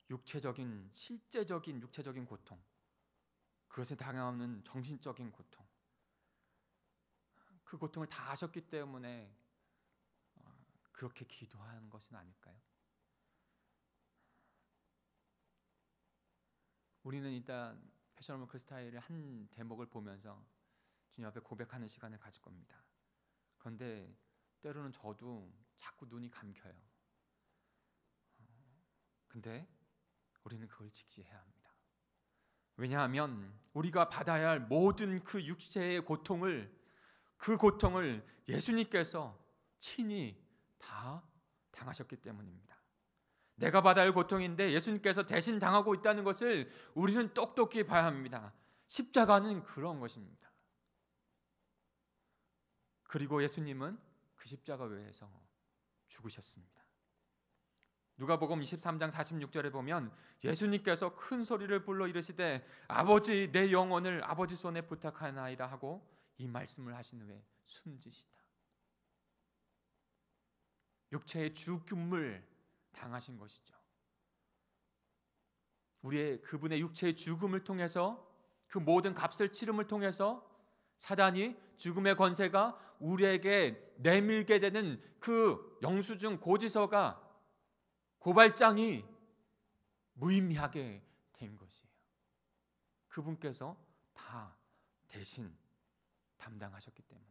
육체적인, 실제적인 육체적인 고통, 그것에 당하는 정신적인 고통, 그 고통을 다 하셨기 때문에 그렇게 기도하는 것은 아닐까요? 우리는 일단 패션 오브 크라이스트의 한 대목을 보면서 주님 앞에 고백하는 시간을 가질 겁니다. 그런데 때로는 저도 자꾸 눈이 감겨요. 근데 우리는 그걸 직시해야 합니다. 왜냐하면 우리가 받아야 할 모든 그 육체의 고통을, 그 고통을 예수님께서 친히 다 당하셨기 때문입니다. 내가 받아야 할 고통인데 예수님께서 대신 당하고 있다는 것을 우리는 똑똑히 봐야 합니다. 십자가는 그런 것입니다. 그리고 예수님은 그 십자가 외에서 죽으셨습니다. 누가복음 23장 46절에 보면 예수님께서 큰 소리를 불러 이르시되 아버지, 내 영혼을 아버지 손에 부탁하나이다 하고 이 말씀을 하신 후에 숨지시다. 육체의 죽음을 당하신 것이죠. 우리의 그분의 육체의 죽음을 통해서 그 모든 값을 치름을 통해서 사단이 죽음의 권세가 우리에게 내밀게 되는 그 영수증 고지서가 고발장이 무의미하게 된 것이에요. 그분께서 다 대신 담당하셨기 때문에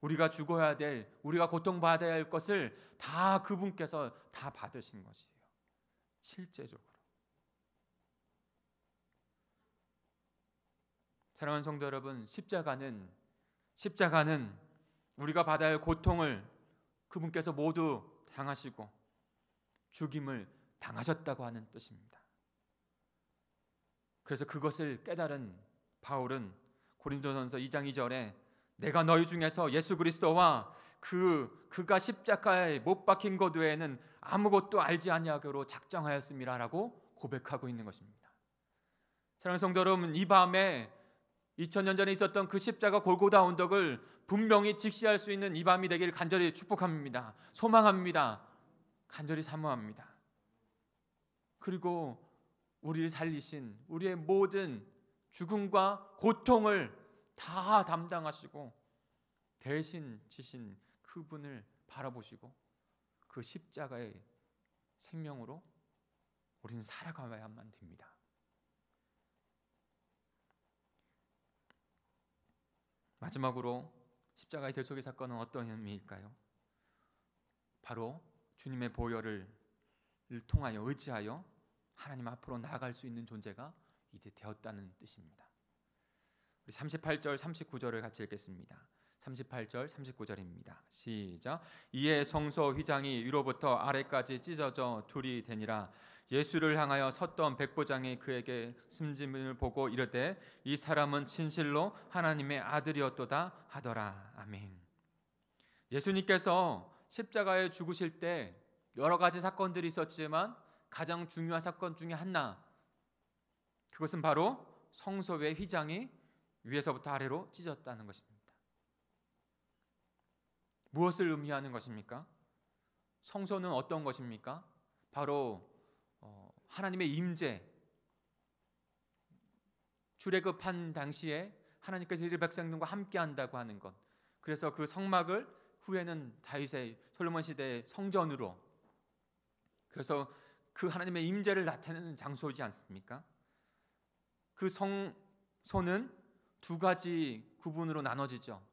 우리가 죽어야 될, 우리가 고통받아야 할 것을 다 그분께서 다 받으신 것이에요. 실제적으로. 사랑하는 성도 여러분, 십자가는 우리가 받아야 할 고통을 그분께서 모두 당하시고 죽임을 당하셨다고 하는 뜻입니다. 그래서 그것을 깨달은 바울은 고린도전서 2장 2절에 내가 너희 중에서 예수 그리스도와 그가 십자가에 못 박힌 것 외에는 아무것도 알지 아니하기로 작정하였음이라라고 고백하고 있는 것입니다. 사랑하는 성도 여러분, 이 밤에 2000년 전에 있었던 그 십자가 골고다 언덕을 분명히 직시할 수 있는 이 밤이 되기를 간절히 축복합니다. 소망합니다. 간절히 사모합니다. 그리고 우리를 살리신 우리의 모든 죽음과 고통을 다 담당하시고 대신 지신 그분을 바라보시고 그 십자가의 생명으로 우리는 살아가야만 됩니다. 마지막으로 십자가의 대속의 사건은 어떤 의미일까요? 바로 주님의 보혈을 통하여 의지하여 하나님 앞으로 나아갈 수 있는 존재가 이제 되었다는 뜻입니다. 우리 38절 39절을 같이 읽겠습니다. 38절 39절입니다. 시작. 이에 성소 휘장이 위로부터 아래까지 찢어져 둘이 되니라. 예수를 향하여 섰던 백부장이 그에게 숨짐을 보고 이르되 이 사람은 진실로 하나님의 아들이었도다 하더라. 아멘. 예수님께서 십자가에 죽으실 때 여러 가지 사건들이 있었지만 가장 중요한 사건 중에 하나, 그것은 바로 성소의 휘장이 위에서부터 아래로 찢어졌다는 것입니다. 무엇을 의미하는 것입니까? 성소는 어떤 것입니까? 바로 하나님의 임재, 출애굽한 당시에 하나님께서 이스라엘 백성들과 함께 한다고 하는 것. 그래서 그 성막을 후에는 다윗의 솔로몬 시대의 성전으로, 그래서 그 하나님의 임재를 나타내는 장소이지 않습니까? 그 성소는 두 가지 구분으로 나눠지죠.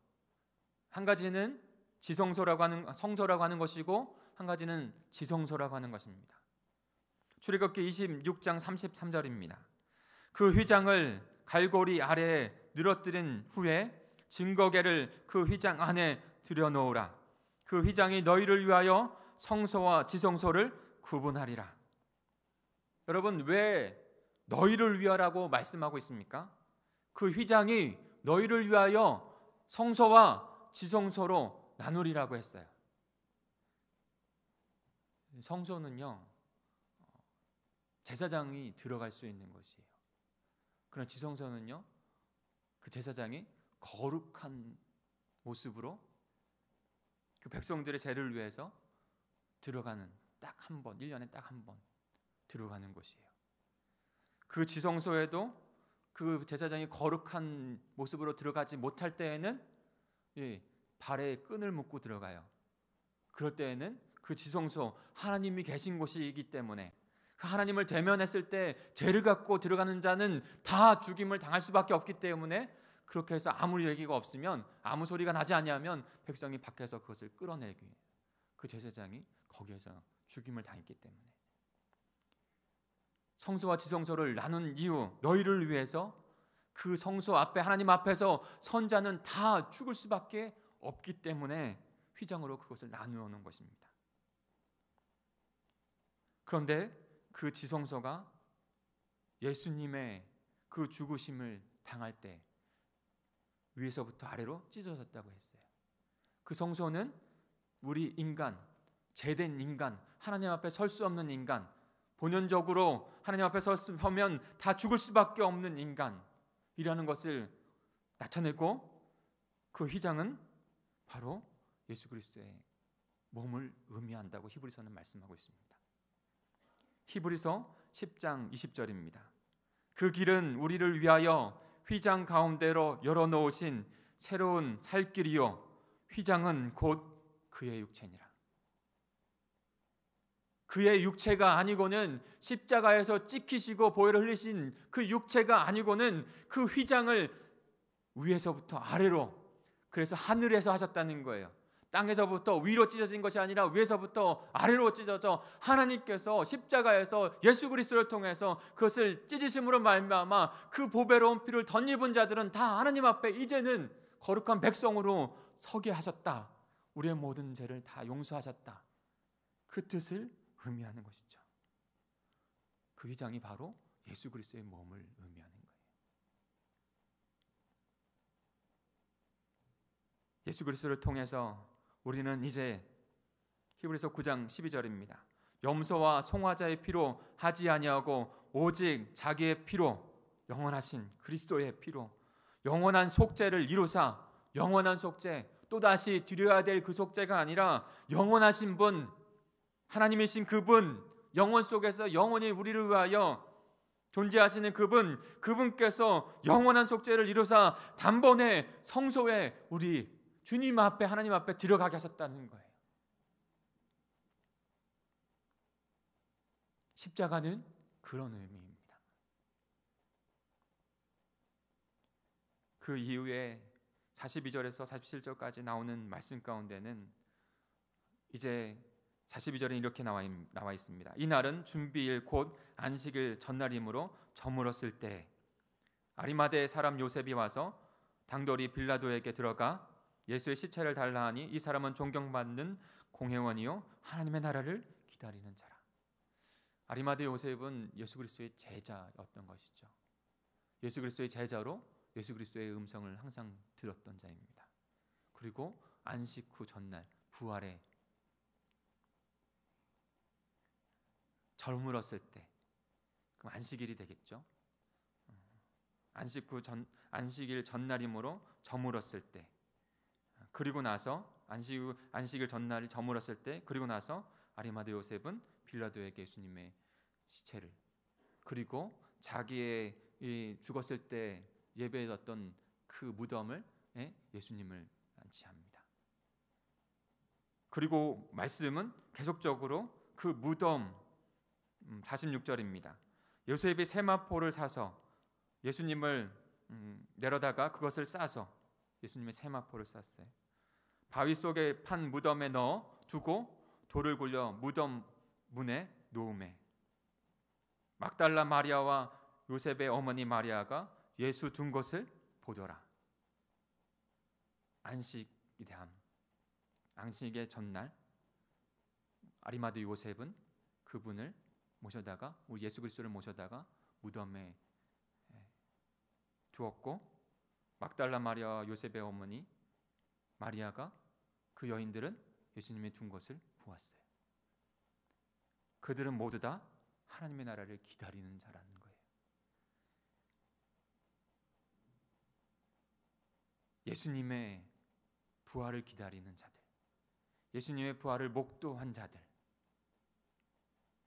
한 가지는 지성소라고 하는 성소라고 하는 것이고 한 가지는 지성소라고 하는 것입니다. 출애굽기 26장 33절입니다. 그 휘장을 갈고리 아래에 늘어뜨린 후에 증거궤를 그 휘장 안에 들여놓으라. 그 휘장이 너희를 위하여 성소와 지성소를 구분하리라. 여러분, 왜 너희를 위하라고 말씀하고 있습니까? 그 휘장이 너희를 위하여 성소와 지성소로 나누리라고 했어요. 성소는요, 제사장이 들어갈 수 있는 곳이에요. 그러나 지성소는요, 그 제사장이 거룩한 모습으로 그 백성들의 죄를 위해서 들어가는, 딱 한 번, 1년에 딱 한 번 들어가는 곳이에요. 그 지성소에도 그 제사장이 거룩한 모습으로 들어가지 못할 때에는 발에 끈을 묶고 들어가요. 그럴 때에는 그 지성소, 하나님이 계신 곳이기 때문에 그 하나님을 대면했을 때 죄를 갖고 들어가는 자는 다 죽임을 당할 수밖에 없기 때문에, 그렇게 해서 아무 얘기가 없으면, 아무 소리가 나지 아니하면 백성이 밖에서 그것을 끌어내기 위해 그 제사장이 거기에서 죽임을 당했기 때문에. 성소와 지성소를 나눈 이유, 너희를 위해서 그 성소 앞에, 하나님 앞에서 선자는 다 죽을 수밖에 없기 때문에 휘장으로 그것을 나누어 놓은 것입니다. 그런데 그 지성소가 예수님의 그 죽으심을 당할 때 위에서부터 아래로 찢어졌다고 했어요. 그 성소는 우리 인간, 죄된 인간, 하나님 앞에 설 수 없는 인간, 본연적으로 하나님 앞에 서면 다 죽을 수밖에 없는 인간이라는 것을 나타내고, 그 휘장은 바로 예수 그리스도의 몸을 의미한다고 히브리서는 말씀하고 있습니다. 히브리서 10장 20절입니다. 그 길은 우리를 위하여 휘장 가운데로 열어놓으신 새로운 살 길이요 휘장은 곧 그의 육체니라. 그의 육체가 아니고는 십자가에서 찍히시고 보혈을 흘리신 그 육체가 아니고는 그 휘장을 위에서부터 아래로, 그래서 하늘에서 하셨다는 거예요. 땅에서부터 위로 찢어진 것이 아니라 위에서부터 아래로 찢어져 하나님께서 십자가에서 예수 그리스도를 통해서 그것을 찢으심으로 말미암아 그 보배로운 피를 덧입은 자들은 다 하나님 앞에 이제는 거룩한 백성으로 서게 하셨다. 우리의 모든 죄를 다 용서하셨다. 그 뜻을 의미하는 것이죠. 그 휘장이 바로 예수 그리스도의 몸을 의미하는 거예요. 예수 그리스도를 통해서 우리는 이제 히브리서 9장 12절입니다. 염소와 송아지의 피로 하지 아니하고 오직 자기의 피로, 영원하신 그리스도의 피로 영원한 속죄를 이루사, 영원한 속죄, 또다시 드려야 될 그 속죄가 아니라 영원하신 분, 하나님이신 그분, 영원 속에서 영원히 우리를 위하여 존재하시는 그분, 그분께서 영원한 속죄를 이루사 단번에 성소에 우리 주님 앞에, 하나님 앞에 들어가게 하셨다는 거예요. 십자가는 그런 의미입니다. 그 이후에 42절에서 47절까지 나오는 말씀 가운데는 이제 42절에 이렇게 나와 있습니다. 이날은 준비일 곧 안식일 전날이므로 저물었을 때 아리마대 사람 요셉이 와서 당돌이 빌라도에게 들어가 예수의 시체를 달라 하니 이 사람은 존경받는 공회원이요 하나님의 나라를 기다리는 자라. 아리마대 요셉은 예수 그리스도의 제자였던 것이죠. 예수 그리스도의 제자로 예수 그리스도의 음성을 항상 들었던 자입니다. 그리고 안식 후 전날 부활에 저물었을 때, 그럼 안식일이 되겠죠. 안식일 전날이므로 저물었을 때, 그리고 나서 안식일 전날이 저물었을 때, 그리고 나서 아리마대 요셉은 빌라도에게 예수님의 시체를, 그리고 자기의 죽었을 때 예배했던 그 무덤을 예수님을 안치합니다. 그리고 말씀은 계속적으로 그 무덤 46절입니다. 요셉이 세마포를 사서 예수님을 내려다가 그것을 싸서 예수님의 세마포를 쌌어요. 바위 속에 판 무덤에 넣어 두고 돌을 굴려 무덤 문에 놓음에 막달라 마리아와 요셉의 어머니 마리아가 예수 둔 것을 보더라. 안식이 대함. 안식의 전날 아리마대 요셉은 그분을 모셔다가, 우리 예수 그리스도를 모셔다가 무덤에 두었고, 막달라 마리아와 요셉의 어머니 마리아가, 그 여인들은 예수님이 둔 것을 보았어요. 그들은 모두 다 하나님의 나라를 기다리는 자라는 거예요. 예수님의 부활을 기다리는 자들, 예수님의 부활을 목도한 자들,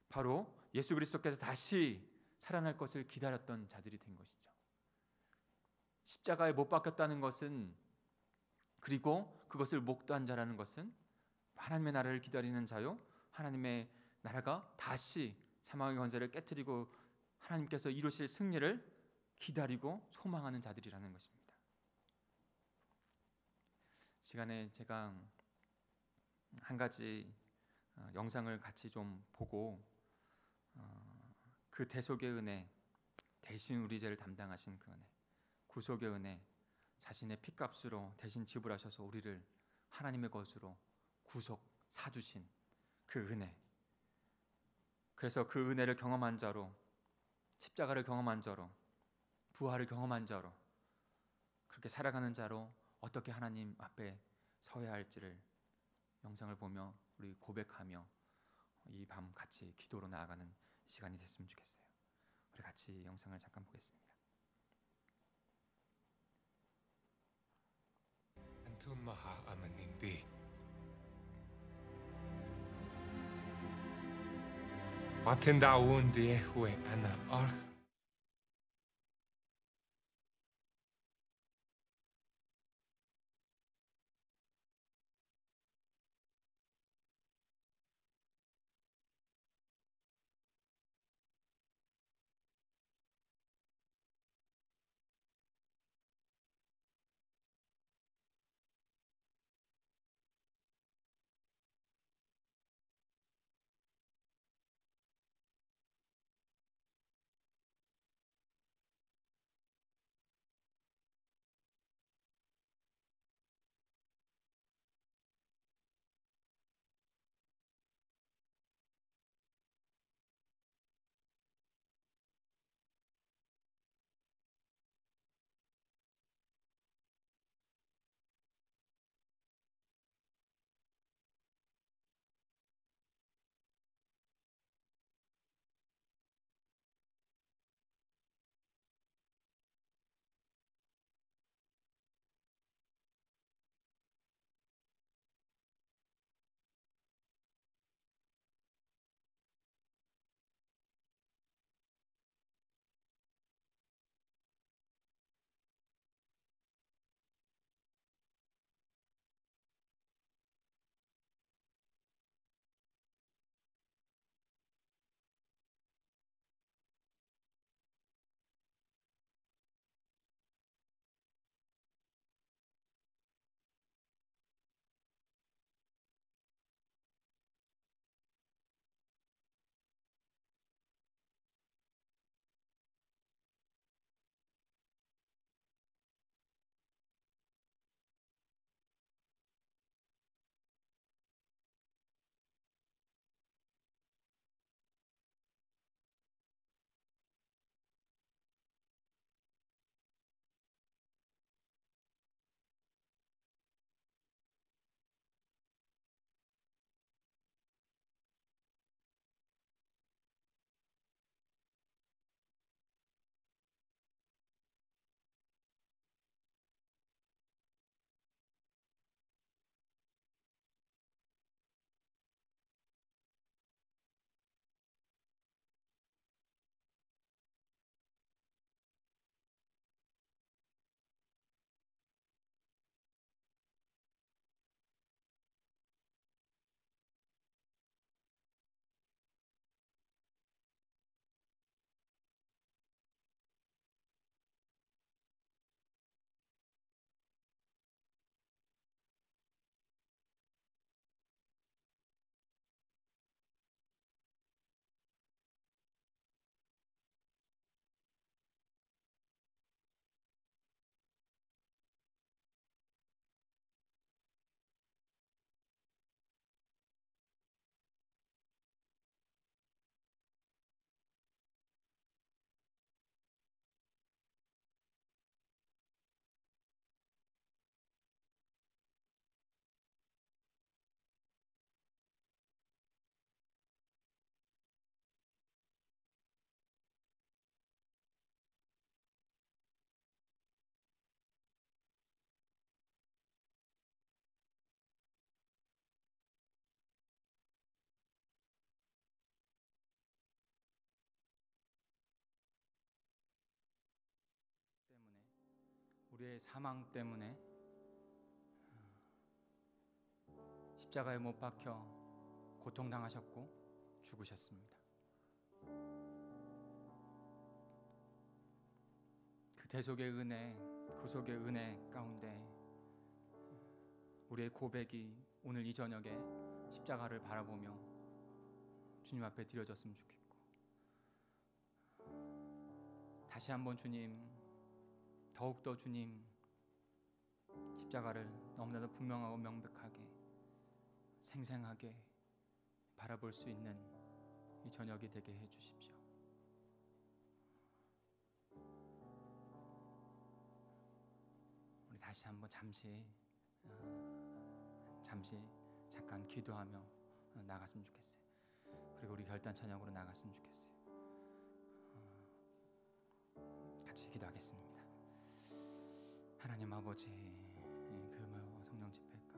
바로 예수 그리스도께서 다시 살아날 것을 기다렸던 자들이 된 것이죠. 십자가에 못 박혔다는 것은, 그리고 그것을 목도한 자라는 것은 하나님의 나라를 기다리는 자요, 하나님의 나라가 다시 사망의 권세를 깨트리고 하나님께서 이루실 승리를 기다리고 소망하는 자들이라는 것입니다. 시간에 제가 한 가지 영상을 같이 좀 보고, 그 대속의 은혜, 대신 우리 죄를 담당하신 그 은혜, 구속의 은혜, 자신의 피값으로 대신 지불하셔서 우리를 하나님의 것으로 구속 사주신 그 은혜, 그래서 그 은혜를 경험한 자로, 십자가를 경험한 자로, 부활을 경험한 자로, 그렇게 살아가는 자로 어떻게 하나님 앞에 서야 할지를 영상을 보며 우리 고백하며 이 밤 같이 기도로 나아가는 시간이 됐으면 좋겠어요. 우리 같이 영상을 잠깐 보겠습니다. Tuhan Maha Amenindi. Watenda undi ehue ana arth 우리의 사망 때문에 십자가에 못 박혀 고통당하셨고 죽으셨습니다. 그 대속의 은혜, 구속의 은혜 가운데 우리의 고백이 오늘 이 저녁에 십자가를 바라보며 주님 앞에 드려졌으면 좋겠고, 다시 한번 주님, 더욱더 주님 십자가를 너무나도 분명하고 명백하게 생생하게 바라볼 수 있는 이 저녁이 되게 해 주십시오. 우리 다시 한번 잠시 잠깐 기도하며 나갔으면 좋겠어요. 그리고 우리 결단 찬양으로 나갔으면 좋겠어요. 같이 기도하겠습니다. 하나님 아버지,